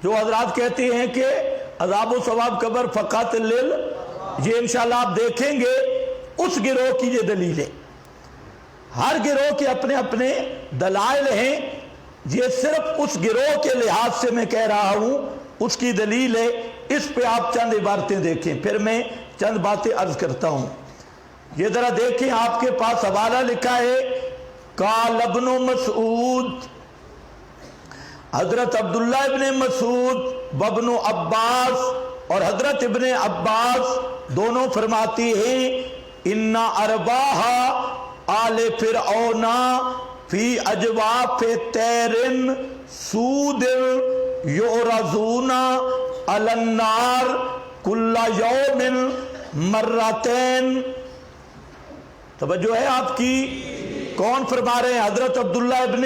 جو حضرات کہتے ہیں کہ عذاب و ثواب قبر فقط یہ انشاءاللہ آپ دیکھیں گے اس گروہ کی یہ دلیل ہے۔ ہر گروہ کے اپنے اپنے دلائل ہیں، یہ صرف اس گروہ کے لحاظ سے میں کہہ رہا ہوں، اس کی دلیل ہے۔ اس پہ آپ چند عبارتیں دیکھیں، پھر میں چند باتیں عرض کرتا ہوں۔ یہ ذرا دیکھیں، آپ کے پاس حوالہ لکھا ہے، قال ابن مسعود، حضرت عبداللہ ابن مسعود وابن عباس اور حضرت ابن عباس دونوں فرماتی ہیں، ان ارواح آل فرعون فی اجواف طیر سود یعرضون علی النار کل یوم مرتین۔ توجہ ہے آپ کی؟ کون فرما رہے ہیں؟ حضرت عبداللہ ابن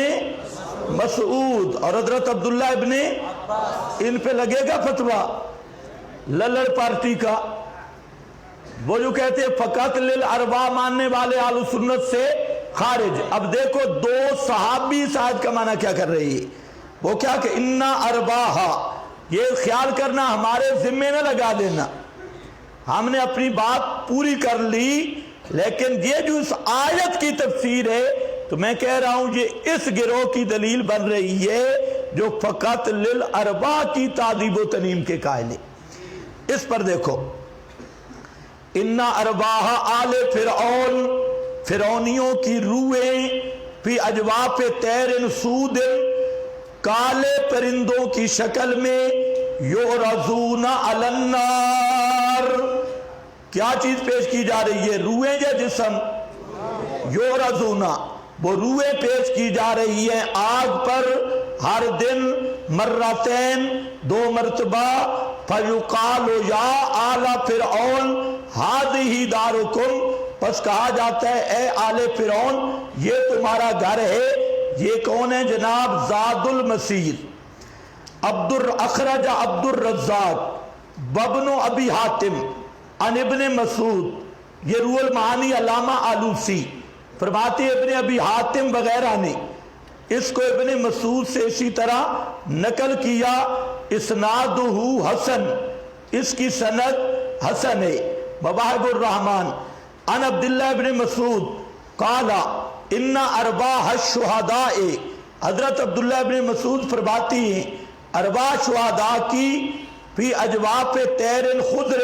مسعود اور حضرت عبداللہ ابن، ان پہ لگے گا فتویٰ للڑ پارٹی کا؟ وہ جو کہتے ہیں فقط للارواح ماننے والے اہل سنت سے خارج۔ اب دیکھو دو صحابی اس آیت کا معنی کیا کر رہی ہے، وہ کیا کہ انا ارواح، یہ خیال کرنا ہمارے ذمے نہ لگا دینا، ہم نے اپنی بات پوری کر لی، لیکن یہ جو اس آیت کی تفسیر ہے تو میں کہہ رہا ہوں یہ اس گروہ کی دلیل بن رہی ہے جو فقط للارواح کی تعذیب و تنعیم کے قائل ہے۔ اس پر دیکھو، ان ارواح آل فرعون، فرعونیوں کی روحیں، فی اجواف طیر سود، کالے پرندوں کی شکل میں، یعرضون علی النار، کیا چیز پیش کی جا رہی ہے؟ روحیں یا جسم؟ یعرضون، وہ روحیں پیش کی جا رہی ہیں آگ پر ہر دن مرتین، دو مرتبہ، فیقال یا آل فرعون ہذہ دارکم، پس کہا جاتا ہے اے آل فرعون یہ تمہارا گھر ہے۔ یہ کون ہے جناب؟ زاد المسیر، اخرج عبد الرزاق وابن ابی حاتم عن ابن مسعود، یہ روح المعانی علامہ آلوسی فرماتے ابن ابی حاتم وغیرہ نے اس کو ابن مسعود سے اسی طرح نقل کیا، اسنادہ حسن، اس کی سند حسن ہے۔ مواہب الرحمن عن عبداللہ ابن مسعود قال ان ارواح الشہداء، حضرت عبداللہ ابن مسعود فرماتی ہیں ارواح شہداء کی فی اجواف طیر خضر،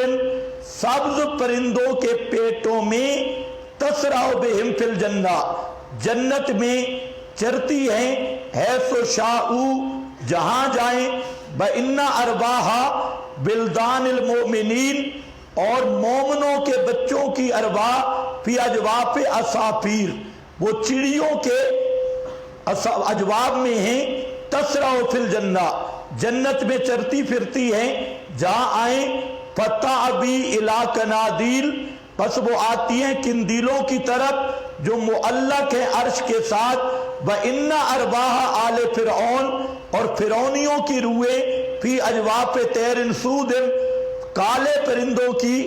سبز پرندوں کے پیٹوں میں، تسرع بہم فی الجنہ، جنت میں چرتی ہیں، حیث شاءوا، جہاں جائیں، بَإِنَّ أَرْوَاحَ بِلْدَانِ الْمُؤْمِنِينَ، اور مومنوں کے بچوں کی ارواح فی اجواف اسافیر، وہ چڑیوں کے اجواب میں ہیں، تسرع فی الجنہ، جنت میں چرتی پھرتی ہیں، جہاں آئیں، فَتَعْبِي إِلَىٰ قَنَادِيلَ، پس وہ آتی ہیں قندیلوں کی طرف جو معلق ہیں عرش کے ساتھ، وَإِنَّ أَرْوَاحَ آلِ فِرْعَوْنَ، اور فرعونیوں کی روحیں فی اجواف طیر سود، کالے پرندوں کی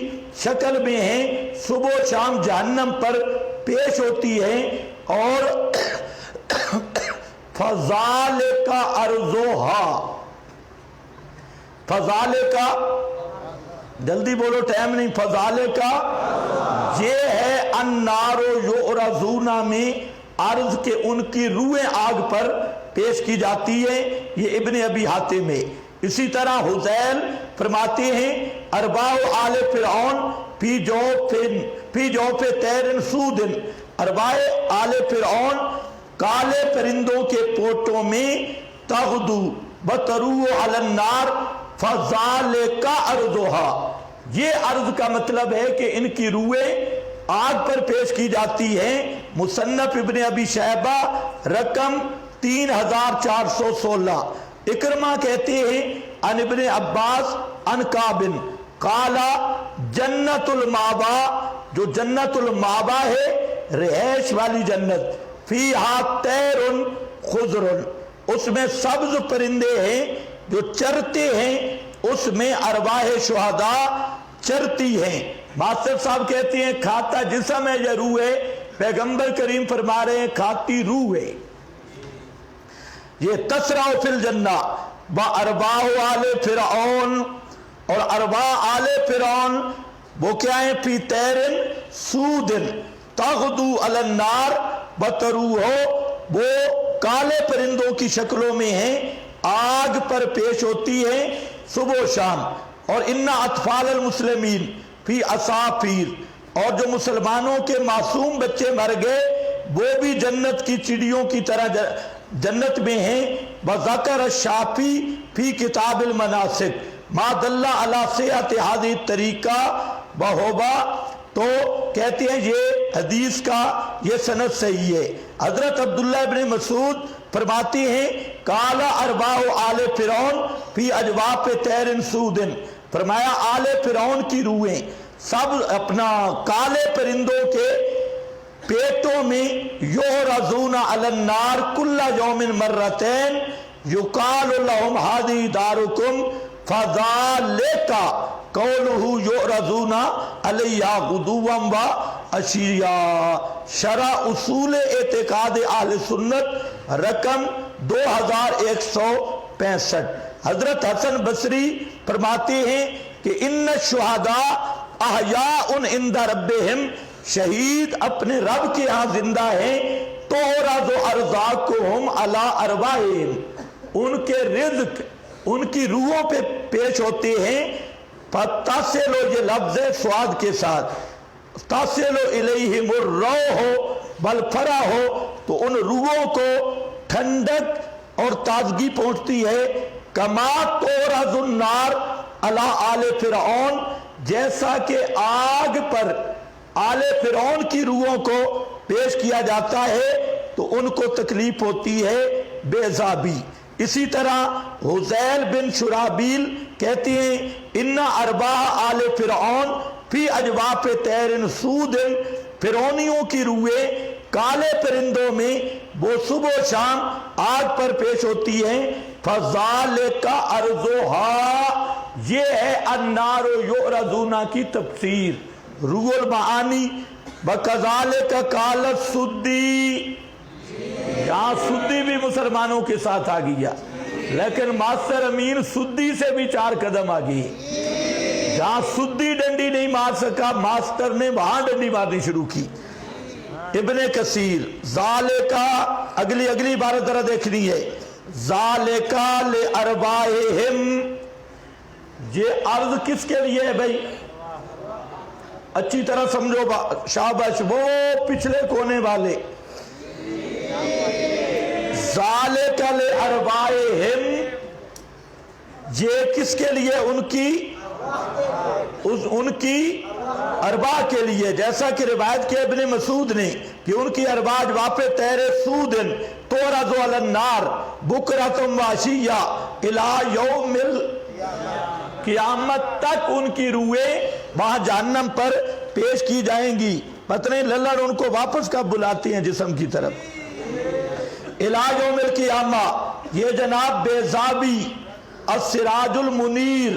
شکل میں ہیں، صبح و شام جہنم پر پیش ہوتی ہیں، اور فَذَلِكَ أَرْضُهَا، فَذَلِكَ، جلدی بولو ٹائم نہیں، فَذَلِكَ، یہ ہے النار یعرضون میں عرض کے ان کی روحیں آگ پر پیش کی جاتی ہے۔ یہ ابن ابی حاتم ہے۔ اسی طرح حذیل فرماتے ہیں ارباء آل فرعون فی جوف طیر سود، ارباء آل فرعون کالے پرندوں کے پوٹوں میں تغدو بترو علی النار فذالک ارضھا، یہ عرض کا مطلب ہے کہ ان کی روحیں آگ پر پیش کی جاتی ہیں۔ مصنف ابن ابی شیبہ رقم 3416۔ اکرمہ کہتے ہیں ان ابن عباس ان کابن قالا جنت المعبا، جو جنت المعبا ہے رہائش والی جنت، فیہا طیر خضر، اس میں سبز پرندے ہیں جو چرتے ہیں، اس میں ارواح شہداء چرتی ہیں۔ ماسٹر صاحب کہتے ہیں کھاتا جسم ہے یا روح ہے؟ پیغمبر کریم فرما رہے ہیں کھاتی روح ہے۔ یہ تسرع فی الجنہ با ارواح آل فرعون، اور ارواح آل فرعون وہ کیا ہیں؟ فی طیر سود تغدو علی النار بتروح، وہ کالے پرندوں کی شکلوں میں ہیں، آگ پر پیش ہوتی ہیں صبح و شام۔ اور ان اطفال المسلمین فی اسافیر، اور جو مسلمانوں کے معصوم بچے مر گئے وہ بھی جنت کی چڑیوں کی طرح جنت میں ہیں۔ وذکر الشافی فی کتاب المناسک ما دل علی صحت ہذہ الطریقہ وہوا، تو کہتے ہیں یہ حدیث کا یہ سند صحیح ہے۔ حضرت عبداللہ ابن مسعود فرماتے ہیں قال ارباء آل فرعون فی اجواف طیر سود، فرمایا آل فرعون کی روحیں سب اپنا کالے پرندوں کے پیٹوں میں یعرضون علی النار کل یوم مرتین یقال لهم هذه دارکم فذالک قولہ یعرضون علیہا غدوا وعشیا۔ شرح اصول اعتقاد اہل سنت رقم 2165۔ حضرت حسن بصری فرماتے ہیں کہ ان الشہداء احیاء عند ربہم، شہید اپنے رب کے ہاں زندہ ہیں، تعرض ارزاقہم علی ارواحہم، ان کے رزق ان کی روحوں پہ پیش ہوتے ہیں۔ فتصل، یہ لفظ سواد کے ساتھ، تصل الیہم الروح والفرح، تو ان روحوں کو ٹھنڈک اور تازگی پہنچتی ہے۔ کما تعرض النار علی آل فرعون، جیسا کہ آگ پر آل فرعون کی روحوں کو پیش کیا جاتا ہے تو ان کو تکلیف ہوتی ہے بے عذابی۔ اسی طرح حذیل بن شرابیل کہتے ہیں ان ارباح آل فرعون فی اجواف طیر سود، فرعونیوں کی روحیں کالے پرندوں میں وہ صبح و شام آگ پر پیش ہوتی ہیں۔ فذالک ارضھا، یہ ہے النار یعرضون کی تفسیر۔ روح المعانی وکذالک قال السدی، یہاں سدی بھی مسلمانوں کے ساتھ آ گیا، لیکن ماسٹر امین سدی سے بھی 4 قدم آگئی۔ جہاں سدی ڈنڈی نہیں مار سکا، ماسٹر نے وہاں ڈنڈی مارنی شروع کی۔ ابن کثیر ذالکا، اگلی عبارت ذرا دیکھنی ہے، ذالکا لارواحہم، یہ عرض کس کے لیے ہے بھائی؟ اچھی طرح سمجھو، شاباش، وہ پچھلے کونے والے، ذالک لارواحہم، یہ کس کے لیے؟ ان کی ارواح کے لیے، جیسا کہ روایت کی ابن مسعود نے کہ ان کی ارواح واپے طیر سود تعرض علی النار بکرۃ وعشیہ الی یوم قیامت تک ان کی روحیں وہاں جہنم پر پیش کی جائیں گی۔ پتہ نہیں للڑ ان کو واپس کب بلاتے ہیں جسم کی طرف۔ الی یوم القیامہ، یہ جناب بیضابی، السراج المنیر،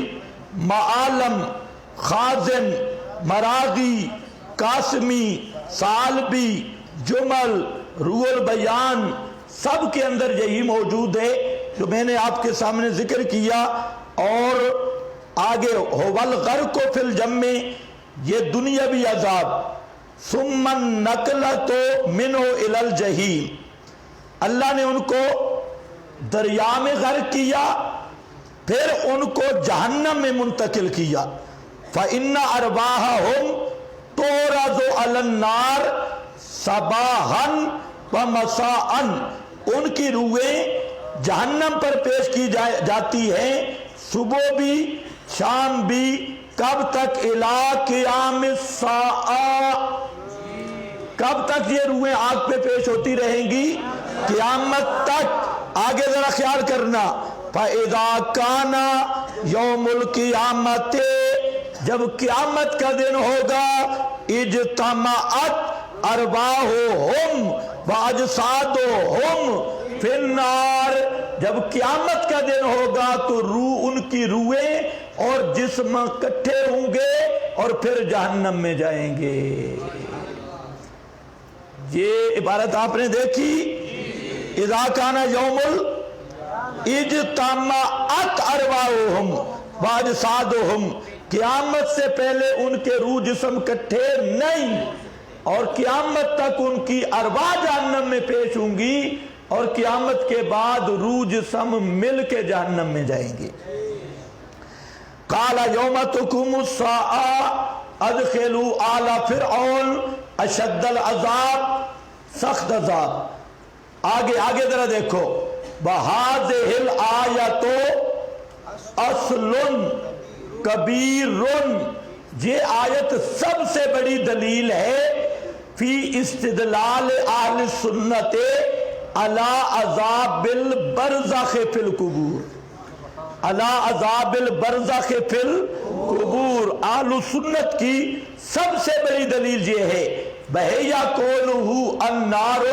معالم، خازن، مراغی، قاسمی، سالبی، جمل، روح البیان، سب کے اندر یہی موجود ہے جو میں نے آپ کے سامنے ذکر کیا۔ اور آگے والغرق فی الجم، یہ دنیاوی عذاب، ثم النقلۃ منہ الی الجحیم، اللہ نے ان کو دریا میں غرق کیا پھر ان کو جہنم میں منتقل کیا. فَإِنَّ أَرْوَاحَهُمْ تُعْرَضُ عَلَى النَّارِ صَبَاحًا وَمَسَاءً. ان کی روحیں جہنم پر پیش کی جاتی ہیں صبح بھی شام بھی. کب تک؟ اِلَىٰ قِیَامِ السَّاعَةِ. کب تک یہ روحیں آگ پہ پیش ہوتی رہیں گی؟ قیامت تک. آگے ذرا خیال کرنا. فَإِذَا كَانَ يَوْمُ الْقِيَامَةِ. جب قیامت کا دن ہوگا اجتمعت ارواحهم واجسادهم فی النار. جب قیامت کا دن ہوگا تو ان کی روحیں اور جسم اکٹھے ہوں گے اور پھر جہنم میں جائیں گے. یہ عبارت آپ نے دیکھی. اذا کان یوم اجتمعت ارواحهم واجسادهم. قیامت سے پہلے ان کے روح جسم کٹھے نہیں اور قیامت تک ان کی ارواح جہنم میں پیش ہوں گی اور قیامت کے بعد روح جسم مل کے جہنم میں جائیں گے. قال یوم تقوم الساعة ادخلوا آل فرعون اشد العذاب. سخت عذاب. آگے ذرا دیکھو. بہذہ الآیۃ اصل کبیر. یہ آیت سب سے بڑی دلیل ہے فی استدلال اہل سنت علی عذاب البرزخ فی القبور. علی عذاب البرزخ فی القبور. اہل سنت کی سب سے بڑی دلیل یہ ہے بہیا قولہ النار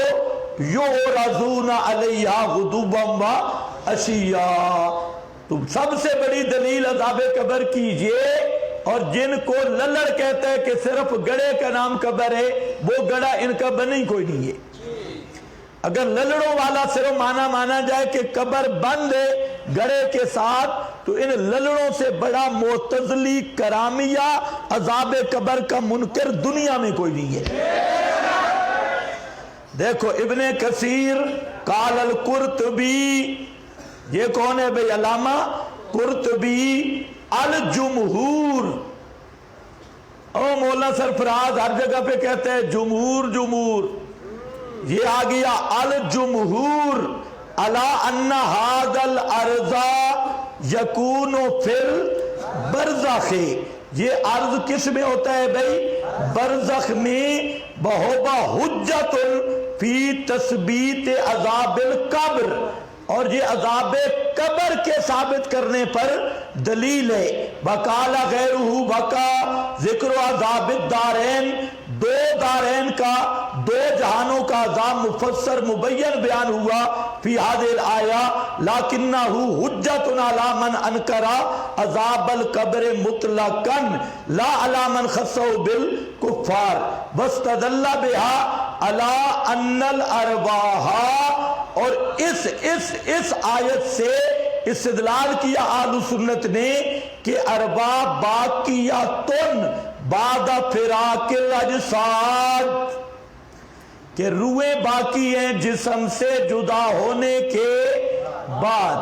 یعرضون علیہا غدوا وعشیا. تو سب سے بڑی دلیل عذاب قبر کیجئے. اور جن کو للڑ کہتا ہے کہ صرف گڑے کا نام قبر ہے، وہ گڑا ان کا بنی کوئی نہیں ہے. اگر للڑوں والا صرف مانا جائے کہ قبر بند ہے گڑے کے ساتھ، تو ان للڑوں سے بڑا معتزلی کرامیہ عذاب قبر کا منکر دنیا میں کوئی نہیں ہے. دیکھو ابن کثیر قال القرطبی. یہ کون ہے بھئی؟ علامہ قرطبی. الجمہور. او مولانا سرفراز ہر جگہ پہ کہتے ہیں جمہور. یہ آ گیا الجمہور علی ان ھذا الارض یکون فی البرزخ. یہ عرض کس میں ہوتا ہے بھئی؟ برزخ میں. بہوبا حجت فی تثبیت عذاب القبر. اور یہ عذاب قبر کے ثابت کرنے پر دلیل ہے. وقال غیرہ بقا ذکر عذاب الدارین. دو دارین کا، دو جہانوں کا عذاب مفسر مبین بیان ہوا فی هذه الآیہ لیکنہ حجت علی من انکر عذاب القبر مطلقا لا علی من خصہ بالکفار واستدل بها علی ان الارواح. اور اس آیت سے استدلال کیا اہل سنت نے کہ ارواح باقیاتن بعد فراق الاجساد. کہ روحیں باقی ہیں جسم سے جدا ہونے کے بعد.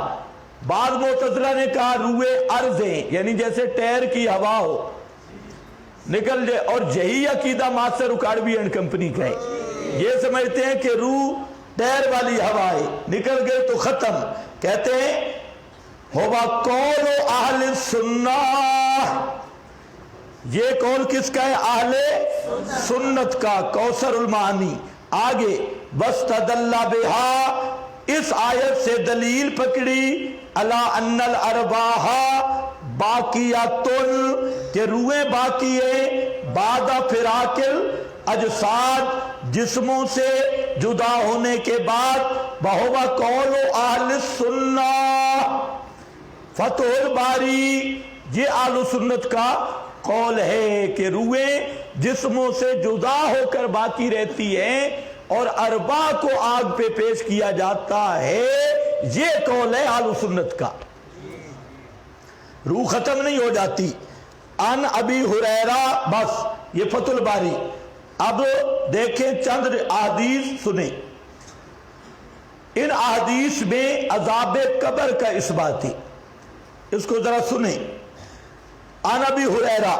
بعض معتزلہ نے کہا روحیں ارضیں، یعنی جیسے ٹائر کی ہوا ہو نکل جائے. اور یہی عقیدہ ماسٹر اکاڑوی اینڈ کمپنی کا ہے. یہ سمجھتے ہیں کہ روح ٹائر والی ہوا ہے، نکل گئے تو ختم. کہتے ہیں ہوا قول اہل سنہ. یہ قول کس کا ہے؟ اہل سنت کا. کوثر المعانی. آگے واستدل بہا. اس آیت سے دلیل پکڑی علی ان الارواح باقیاتن. کہ روحیں باقی ہیں بعد فراق الاجساد، جسموں سے جدا ہونے کے بعد. وہو قول اہل السنہ. فتح الباری. یہ اہل سنت کا قول ہے کہ روحیں جسموں سے جدا ہو کر باقی رہتی ہیں اور ارواح کو آگ پہ پیش کیا جاتا ہے. یہ قول ہے اہل سنت کا. روح ختم نہیں ہو جاتی. ان ابی ہریرہ. بس یہ فتح الباری. اب دیکھیں چند احادیث سنیں. ان احادیث میں عذاب قبر کا اثبات ہے. اس کو ذرا سنیں. عن ابی ہریرہ،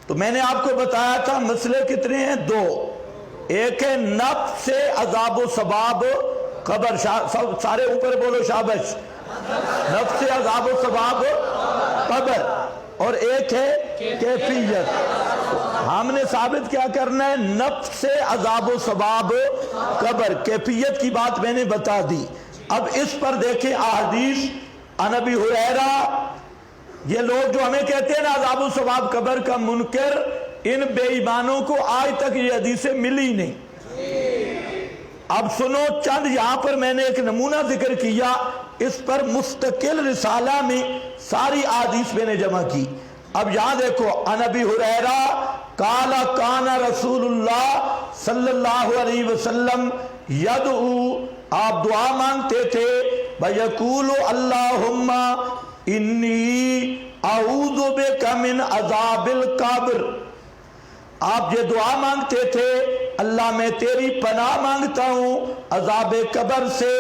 تو میں نے آپ کو بتایا تھا مسئلے کتنے ہیں؟ دو. ایک ہے نفس سے عذاب و ثواب قبر، سارے اوپر بولو شابش، نفس سے عذاب و ثواب قبر، اور ایک ہے کیفیت. ہم نے ثابت کیا کرنا ہے؟ نفس سے عذاب و ثواب قبر. کیفیت کی بات میں نے بتا دی. اب اس پر دیکھیں احادیث. عن ابی ہریرہ، یہ لوگ جو ہمیں کہتے ہیں نا عذاب و ثواب قبر کا منکر، ان بے ایمانوں کو آج تک یہ حدیثیں ملی نہیں. اب سنو، چند یہاں پر میں نے ایک نمونہ ذکر کیا، اس پر مستقل رسالہ میں ساری احادیث میں نے جمع کی. اب یہاں دیکھو، عن ابی ہریرہ قال کان رسول اللہ صلی اللہ علیہ وسلم یدعو، آپ دعا مانگتے تھے، وَيَقُولُ اللَّهُمَّ انی اعوذ بک من عذاب القبر. آپ یہ دعا مانگتے تھے، اللہ میں تیری پناہ مانگتا ہوں عذاب قبر سے،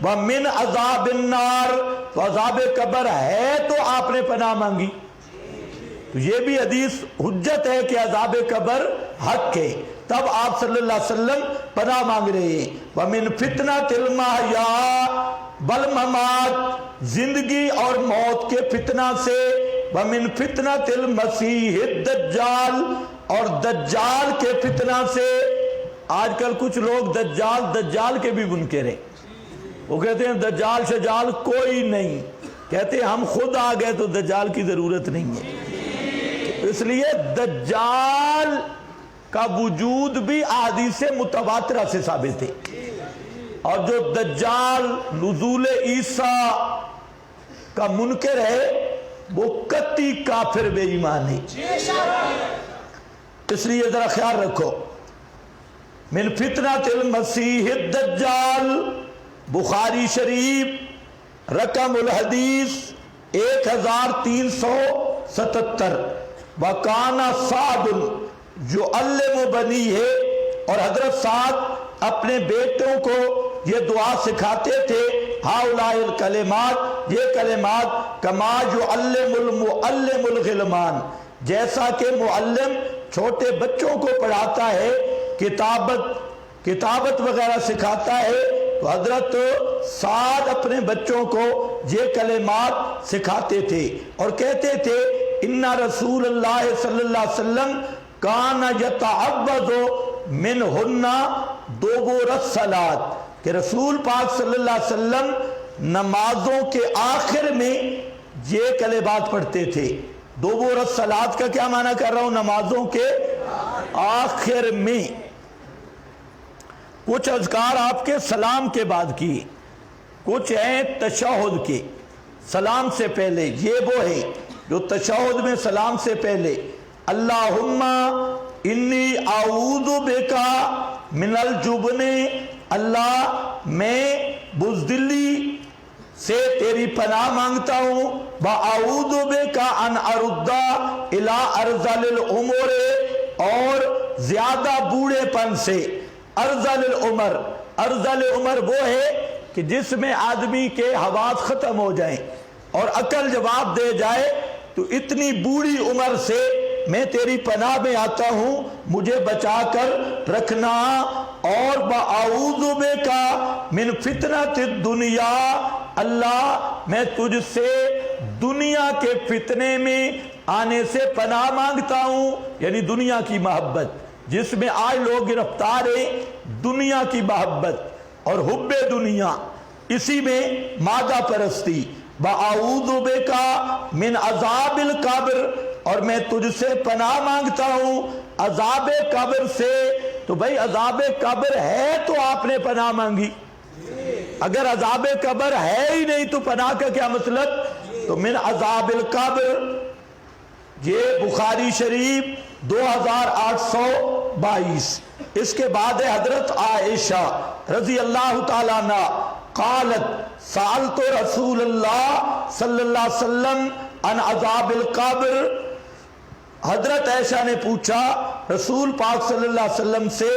ومن عذاب النار، تو عذاب قبر ہے تو آپ نے پناہ مانگی. تو یہ بھی حدیث حجت ہے کہ عذاب قبر حق ہے، تب آپ صلی اللہ علیہ وسلم پناہ مانگ رہے ہیں. ومن فتنۃ المحیا والممات، زندگی اور موت کے فتنہ سے. ومن فتنۃ المسیح الدجال، اور دجال کے فتنہ سے. آج کل کچھ لوگ دجال کے بھی منکر ہیں. وہ کہتے ہیں دجال شجال کوئی نہیں، کہتے ہیں ہم خود آ گئے تو دجال کی ضرورت نہیں ہے. اس لیے دجال کا وجود بھی احادیث متواترہ سے ثابت ہے، اور جو دجال نزول عیسیٰ کا منکر ہے وہ قطعی کافر بے ایمان ہے. اس لیے ذرا خیال رکھو. من فتنۃ المسیح الدجال، بخاری شریف رقم الحدیث 1377. وَقَانَ سعد يُعَلِّمُ بَنِيهِ، اور حضرت سعد اپنے بیٹوں کو یہ دعا سکھاتے تھے، ہؤلاء الکلمات، یہ کلمات، کما يعلم المعلم الغلمان، جیسا کہ معلم چھوٹے بچوں کو پڑھاتا ہے، کتابت وغیرہ سکھاتا ہے. تو حضرت سعد اپنے بچوں کو یہ کلمات سکھاتے تھے اور کہتے تھے، ان رسول اللہ صلی اللہ علیہ وسلم کان یتعوذ منہن دبر الصلاۃ، کہ رسول پاک صلی اللہ علیہ وسلم نمازوں کے آخر میں یہ کلمات پڑھتے تھے. دبر الصلاۃ کا کیا معنی کر رہا ہوں؟ نمازوں کے آخر میں. کچھ اذکار آپ کے سلام کے بعد کی، کچھ ہیں تشہد کے سلام سے پہلے. یہ وہ ہے جو تشہد میں سلام سے پہلے، اللہم انی اعوذ بکا من الجبن، اللہ میں بزدلی سے تیری پناہ مانگتا ہوں، وَأَعُوذُ بِكَ أَنْ أَرُدَّ إِلَىٰ أَرْذَلِ الْعُمُرِ، اور زیادہ بوڑھے پن سے. ارذل العمر، ارذل عمر وہ ہے کہ جس میں آدمی کے حواس ختم ہو جائیں اور عقل جواب دے جائے. تو اتنی بوڑھی عمر سے میں تیری پناہ میں آتا ہوں، مجھے بچا کر رکھنا. اور وَأَعُوذُ بِكَ مِنْ فِتْنَةِ الدُّنْيَا، اللہ میں تجھ سے دنیا کے فتنے میں آنے سے پناہ مانگتا ہوں. یعنی دنیا کی محبت جس میں آج لوگ گرفتار ہیں، دنیا کی محبت اور حب دنیا، اسی میں مادہ پرستی. وَأَعُوذُ بِكَ مِنْ عَذَابِ الْقَبْرِ، اور میں تجھ سے پناہ مانگتا ہوں عذاب قبر سے. تو بھائی عذاب قبر ہے تو آپ نے پناہ مانگی، اگر عذاب قبر ہے ہی نہیں تو پناہ کا کیا مطلب؟ تو من عذاب القبر، یہ بخاری شریف 2822. اس کے بعد حضرت عائشہ رضی اللہ تعالیٰ عنہ قالت سألت رسول اللہ صلی اللہ علیہ وسلم عن عذاب القبر، حضرت عائشہ نے پوچھا رسول پاک صلی اللہ علیہ وسلم سے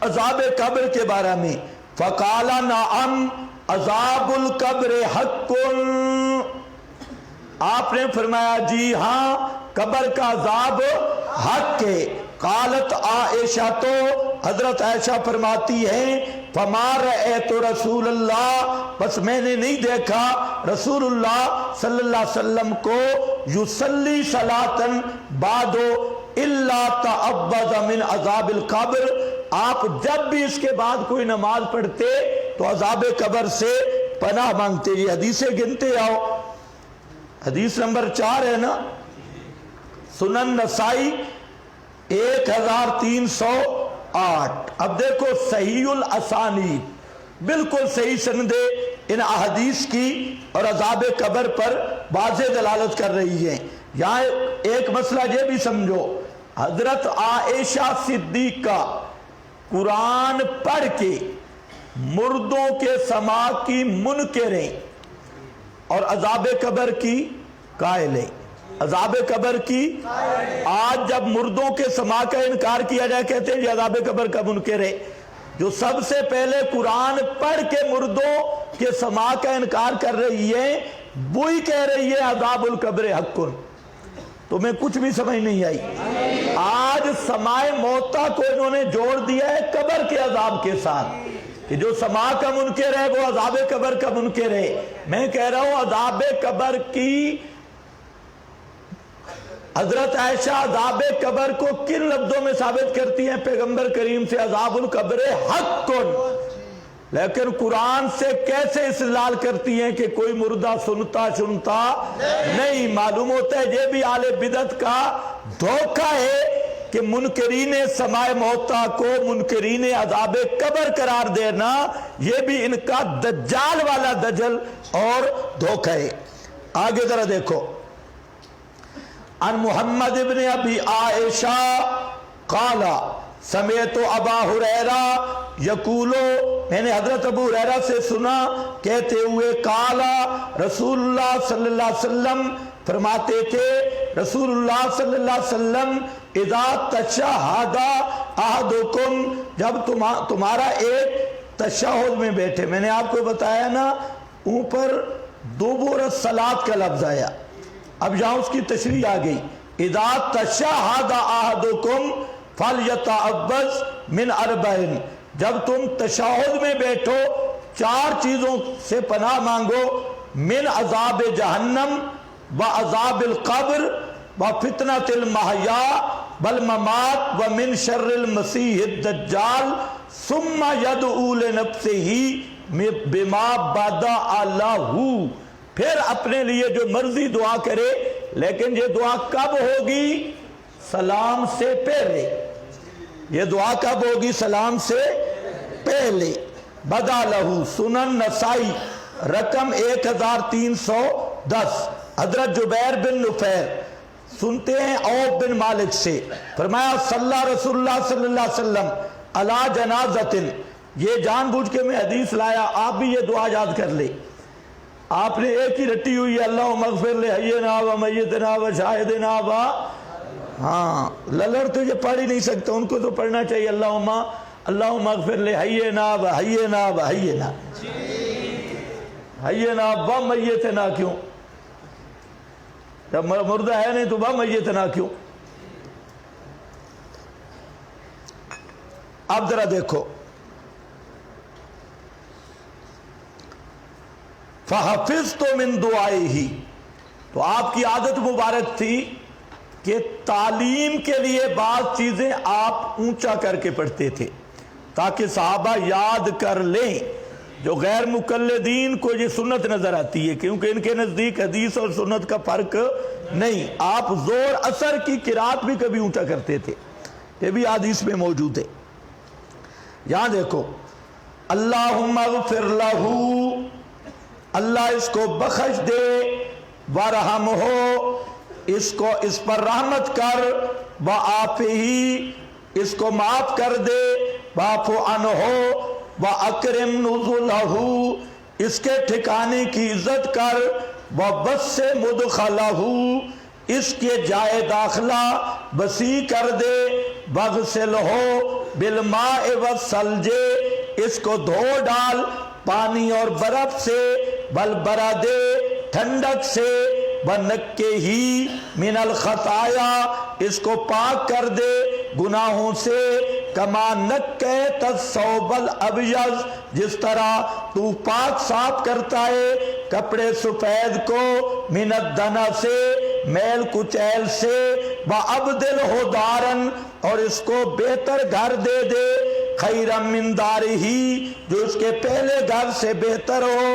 عذاب قبر کے بارے میں. فقال نعم، عذاب القبر حق، آپ نے فرمایا جی ہاں قبر کا عذاب حق ہے۔ قالت عائشہ، تو حضرت عائشہ فرماتی ہیں فما رأیت رسول اللہ، بس میں نے نہیں دیکھا رسول اللہ صلی اللہ علیہ وسلم کو یصلی صلاۃً بعد الا تعوذ من عذاب القبر، آپ جب بھی اس کے بعد کوئی نماز پڑھتے تو عذاب قبر سے پناہ مانگتے۔ یہ حدیثیں گنتے آؤ، حدیث نمبر 4 ہے نا، سنن نسائی 1308۔ اب دیکھو صحیح الاسانید، بالکل صحیح سندیں ان احادیث کی اور عذاب قبر پر واضح دلالت کر رہی ہیں۔ یہاں ایک مسئلہ یہ بھی سمجھو، حضرت عائشہ صدیقہ قرآن پڑھ کے مردوں کے سماع کی منکریں اور عذاب قبر کی قائلیں، عذاب قبر کی۔ آج جب مردوں کے سماع کا انکار کیا جائے کہتے ہیں یہ عذاب قبر کا منکر ہے۔ جو سب سے پہلے قرآن پڑھ کے مردوں کے سماع کا انکار کر رہی ہے وہی کہہ رہی ہے عذاب القبر حق۔ تمہیں کچھ بھی سمجھ نہیں آئی؟ آج سماع موتا کو انہوں نے جوڑ دیا ہے قبر کے عذاب کے ساتھ، کہ جو سماع کا منکر ہے وہ عذاب قبر کا منکر ہے۔ میں کہہ رہا ہوں عذاب قبر کی، حضرت عائشہ عذاب قبر کو کن لفظوں میں ثابت کرتی ہیں پیغمبر کریم سے؟ عذاب القبر حق۔ لیکن قرآن سے کیسے استدلال کرتی ہیں کہ کوئی مردہ سنتا نہیں؟ معلوم ہوتا ہے یہ بھی اہل بدعت کا دھوکہ ہے کہ منکرین سماع موتا کو منکرین عذاب قبر قرار دینا، یہ بھی ان کا دجال والا دجل اور دھوکہ ہے۔ آگے ذرا دیکھو، عن محمد ابن ابی عائشہ قال سمعت ابا ہریرہ یقولو، میں نے حضرت ابو ہریرہ سے سنا کہتے ہوئے قال رسول اللہ صلی اللہ علیہ وسلم فرماتے تھے، رسول اللہ صلی اللہ علیہ وسلم اذا تشہد احدکم، جب تمہارا ایک تشہد میں بیٹھے، میں نے آپ کو بتایا نا اوپر دبر الصلاۃ کا لفظ آیا، اب یہاں اس کی تشریح آ گئی، اذا تشہد احدکم فلیتعوذ من اربع، جب تم تشہد میں بیٹھو 4 چیزوں سے پناہ مانگو، من عذاب جہنم وعذاب القبر وفتنة المحیا والممات ومن شر المسیح الدجال ثم يدعو لنفسه بما بدأ له، پھر اپنے لیے جو مرضی دعا کرے، لیکن یہ دعا کب ہوگی؟ سلام سے پہلے۔ یہ دعا کب ہوگی؟ سلام سے پہلے۔ بدا لہو، سنن نسائی رقم 1310۔ حضرت جبیر بن نفیر سنتے ہیں عوف بن مالک سے، فرمایا صلی رسول اللہ صلی اللہ علیہ وسلم علی جنازۃ، یہ جان بوجھ کے میں حدیث لایا، آپ بھی یہ دعا یاد کر لیں۔ آپ نے ایک ہی رٹی ہوئی ہے، اللہم اغفر لحینا و میتنا و شاہدنا و، ہاں للڑ تو یہ پڑھ ہی نہیں سکتا، ان کو تو پڑھنا چاہیے اللہم اغفر لحینا و حینا و حینا، حینا و میتنا کیوں؟ جب مردہ ہے نہیں تو و میتنا کیوں؟ اب ذرا دیکھو، فحفظت من دعائہ، تو آپ کی عادت مبارک تھی کہ تعلیم کے لیے بعض چیزیں آپ اونچا کر کے پڑھتے تھے تاکہ صحابہ یاد کر لیں۔ جو غیر مقلدین کو یہ سنت نظر آتی ہے کیونکہ ان کے نزدیک حدیث اور سنت کا فرق نہیں، آپ زور اثر کی قرات بھی کبھی اونچا کرتے تھے، یہ بھی حدیث میں موجود ہے۔ یہاں دیکھو، اللہم اغفر لہو، اللہ اس کو بخش دے، وارحمہ، اس پر رحمت کر، وعافہ، اس کو معاف کر دے، واعف عنہ، واکرم نزلہ، اس کے ٹھکانے کی عزت کر، ووسع مدخلہ، اس کے جائے داخلہ وسیع کر دے، واغسلہ بالماء والثلج، اس کو دھو ڈال پانی اور برف سے، بل برادے ٹھنڈک سے، بنکے ہی من الخطایا اس کو پاک کر دے گناہوں سے، کما نکیت الثوب الابیض جس طرح تو پاک صاف کرتا ہے کپڑے سفید کو، من الدنس سے میل کچیل سے، وَأَبْدِلْهُ دَارًا اور اس کو بہتر گھر دے دے، خیرا من دارہی جو اس کے پہلے گھر سے بہتر ہو،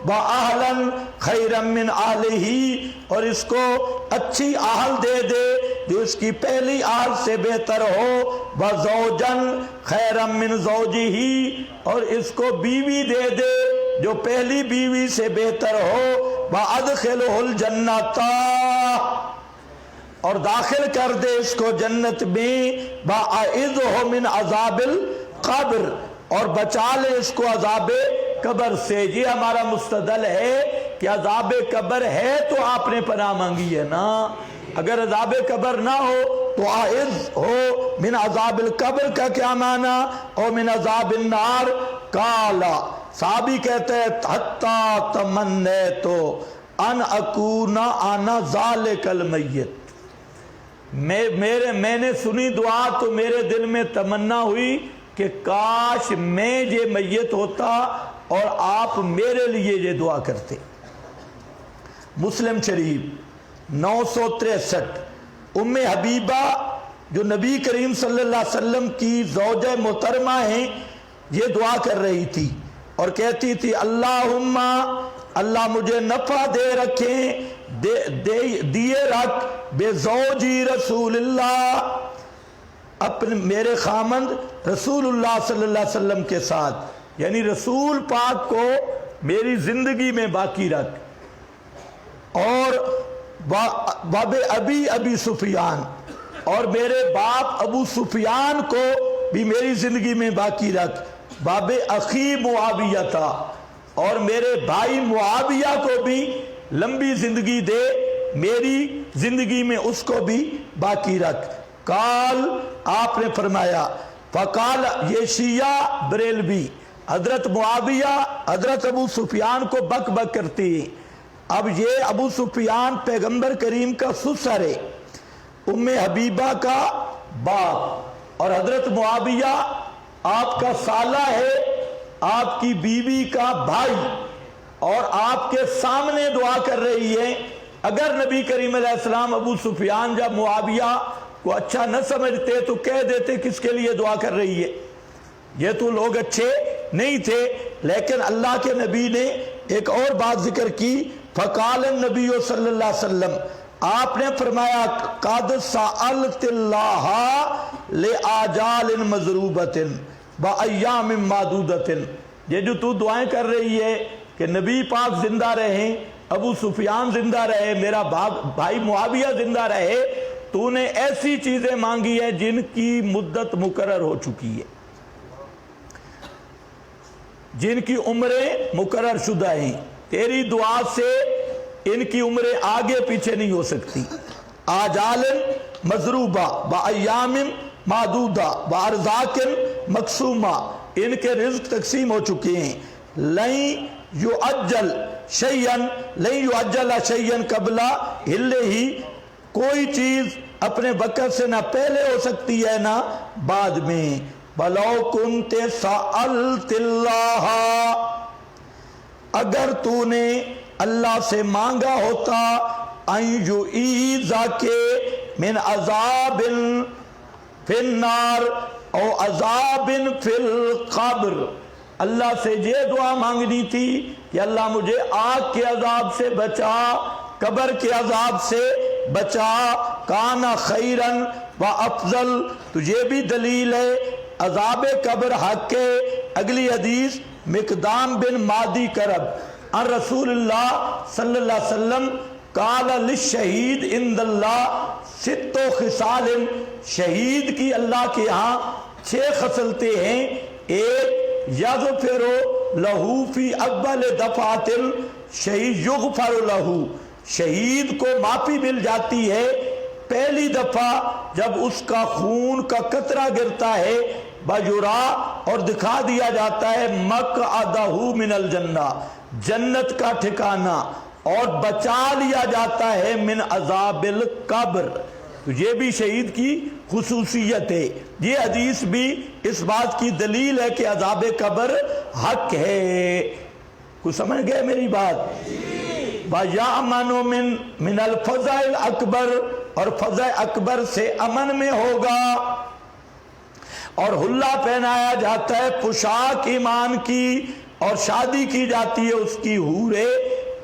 وَأَهْلًا خیرا من آلہی اور اس کو اچھی اہل دے دے جو اس کی پہلی اہل سے بہتر ہو، وَزَوْجًا خیرا من زوجہی اور اس کو بیوی دے دے جو پہلی بیوی سے بہتر ہو، وَأَدْخِلْهُ الْجَنَّةَ اور داخل کر دے اس کو جنت میں، وَأَعِذْهُ مِنْ عَذَابِ الْقَبْرِ اور بچا لے اس کو عذاب قبر سے۔ یہ ہمارا مستدل ہے کہ عذاب قبر ہے تو آپ نے پناہ مانگی ہے نا، اگر عذاب قبر نہ ہو تو اعذ من عذاب القبر کا کیا معنی، اور من عذاب النار کالا صحابی کہتے ہیں حتی تمنیت ان اکون انا ذالک المیت، میں نے سنی دعا تو میرے دل میں تمنا ہوئی کہ کاش میں یہ میت ہوتا اور آپ میرے لیے یہ دعا کرتے۔ مسلم شریف 963 ام حبیبہ جو نبی کریم صلی اللہ علیہ وسلم کی زوجہ محترمہ ہیں، یہ دعا کر رہی تھی اور کہتی تھی اللہم اللہ مجھے نفع دے رکھیں، دیے رکھ بے زوجی رسول اللہ اپنے میرے خامند رسول اللہ صلی اللہ علیہ وسلم کے ساتھ، یعنی رسول پاک کو میری زندگی میں باقی رکھ، اور باب ابی سفیان اور میرے باپ ابو سفیان کو بھی میری زندگی میں باقی رکھ، باب اخی معاویہ تھا اور میرے بھائی معاویہ کو بھی لمبی زندگی دے، میری زندگی میں اس کو بھی باقی رکھ۔ قال آپ نے فرمایا، فقال یہ شیعہ بریلوی حضرت معاویہ حضرت ابو سفیان کو بک بک کرتی ہیں، اب یہ ابو سفیان پیغمبر کریم کا سسر ہے، ام حبیبہ کا باپ، اور حضرت معاویہ آپ کا سالہ ہے، آپ کی بیوی کا بھائی، اور آپ کے سامنے دعا کر رہی ہے۔ اگر نبی کریم علیہ السلام ابو سفیان جب معاویہ کو اچھا نہ سمجھتے تو کہہ دیتے کس کے لیے دعا کر رہی ہے، یہ تو لوگ اچھے نہیں تھے، لیکن اللہ کے نبی نے ایک اور بات ذکر کی، فقال النبی صلی اللہ علیہ وسلم آپ نے فرمایا قد سألت اللہ لآجال مضروبۃ بأیام معدودۃ، یہ جو تو دعائیں کر رہی ہے کہ نبی پاک زندہ رہیں، ابو سفیان زندہ رہے، میرا بھائی معاویہ زندہ رہے، تو نے ایسی چیزیں مانگی ہیں جن کی مدت مقرر ہو چکی ہے، جن کی عمریں مقرر شدہ ہیں، تیری دعا سے ان کی عمریں آگے پیچھے نہیں ہو سکتی۔ آجال مضروبہ بأیام معدودہ بارزاق مقسومہ، ان کے رزق تقسیم ہو چکے ہیں، لن یعجل شیئن قبل ہلے ہی، کوئی چیز اپنے وقت سے نہ پہلے ہو سکتی ہے نہ بعد میں، بلو کنت سألت اللہ، اگر تو نے اللہ سے مانگا ہوتا ان یعیذک من عذاب فی النار او عذاب فی القبر، اللہ سے یہ دعا مانگنی تھی کہ اللہ مجھے آگ کے عذاب سے بچا، قبر کے عذاب سے بچا، کانا خیرن و افضل، تو یہ بھی دلیل ہے عذاب قبر حق کے۔ اگلی حدیث مقدام بن مادی کرب عن رسول اللہ صلی اللہ علیہ وسلم قال للشہید عند اللہ ست خصال، شہید کی اللہ کے ہاں 6 خصلتیں ہیں، ایک یغفر لہو فی اول دفعات، شہید یغفر لہو، شہید کو معافی مل جاتی ہے پہلی دفعہ جب اس کا خون کا قطرہ گرتا ہے، بجرا، اور دکھا دیا جاتا ہے مقعدہ من الجنہ، جنت کا ٹھکانہ، اور بچا لیا جاتا ہے من عذاب القبر۔ تو یہ بھی شہید کی خصوصیت ہے۔ یہ حدیث بھی اس بات کی دلیل ہے کہ عذاب قبر حق ہے۔ کچھ سمجھ گئے میری بات؟ وَيَأْمَنُ مِنَ الْفَزْعِ الْأَكْبَرِ، اور فضع اکبر سے امن میں ہوگا، اور حلہ پہنایا جاتا ہے پوشاک ایمان کی، اور شادی کی جاتی ہے اس کی حور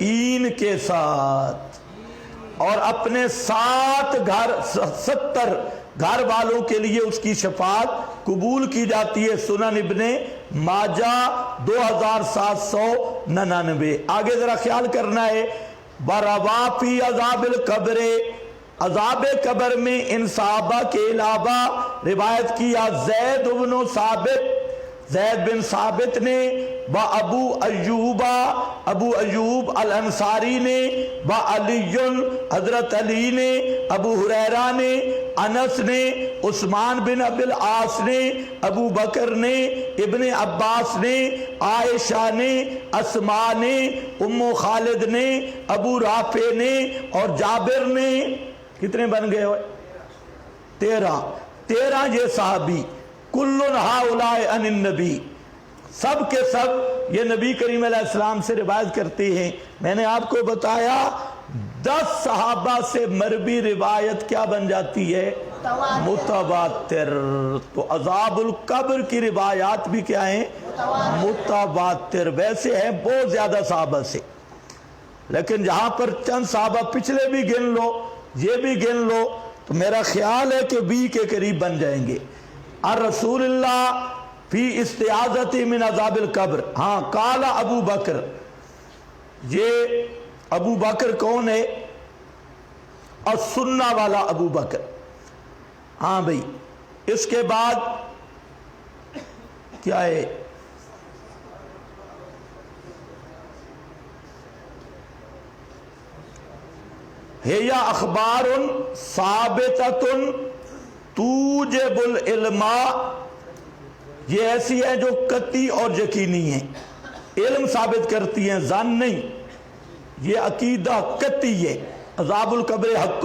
عین کے ساتھ، اور اپنے 70 گھر والوں کے لیے اس کی شفاعت قبول کی جاتی ہے۔ سنن ابن ماجہ 2799۔ آگے ذرا خیال کرنا ہے، وَرَوَا فِي عَذَابِ الْقَبْرِ، عذاب قبر میں ان صحابہ کے علاوہ روایت کیا زید بن ثابت نے، ابو ایوب الانصاری نے، علی حضرت علی نے، ابو ہریرہ نے، انس نے، عثمان بن ابی العاص نے، ابو بکر نے، ابن عباس نے، عائشہ نے، اسماء نے، ام خالد نے، ابو رافع نے، اور جابر نے۔ کتنے بن گئے ہوئے؟ 13 یہ صحابی، کلن ہؤلاء عن النبی، سب کے سب یہ نبی کریم علیہ السلام سے روایت کرتے ہیں۔ میں نے آپ کو بتایا 10 صحابہ سے مروی روایت کیا بن جاتی ہے؟ متواتر۔ تو عذاب القبر کی روایات بھی کیا ہیں؟ متواتر۔ ویسے ہیں بہت زیادہ صحابہ سے، لیکن جہاں پر چند صحابہ پچھلے بھی گن لو، یہ بھی گن لو، تو میرا خیال ہے کہ 20 کے قریب بن جائیں گے۔ الرسول اللہ فی استعاذت من عذاب القبر۔ ہاں، قال ابو بکر، یہ ابو بکر کون ہے؟ السنہ والا ابو بکر۔ ہاں بھئی، اس کے بعد کیا ہے؟ ہیا اخبار ثابتۃ توجب العلم، یہ ایسی ہیں جو قطعی اور یقینی ہیں، علم ثابت کرتی ہیں، ظن نہیں۔ یہ عقیدہ قطعی ہے، عذاب القبر حق،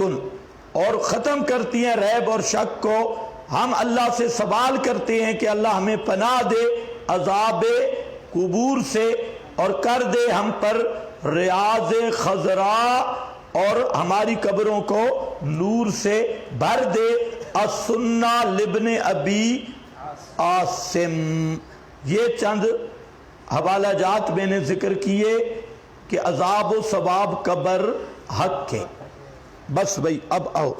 اور ختم کرتی ہیں ریب اور شک کو۔ ہم اللہ سے سوال کرتے ہیں کہ اللہ ہمیں پناہ دے عذاب قبور سے، اور کر دے ہم پر ریاض خضراء، اور ہماری قبروں کو نور سے بھر دے۔ السنہ لابن ابی عاصم۔ یہ چند حوالہ جات میں نے ذکر کیے کہ عذاب و ثواب قبر حق ہے۔ بس بھئی اب آؤ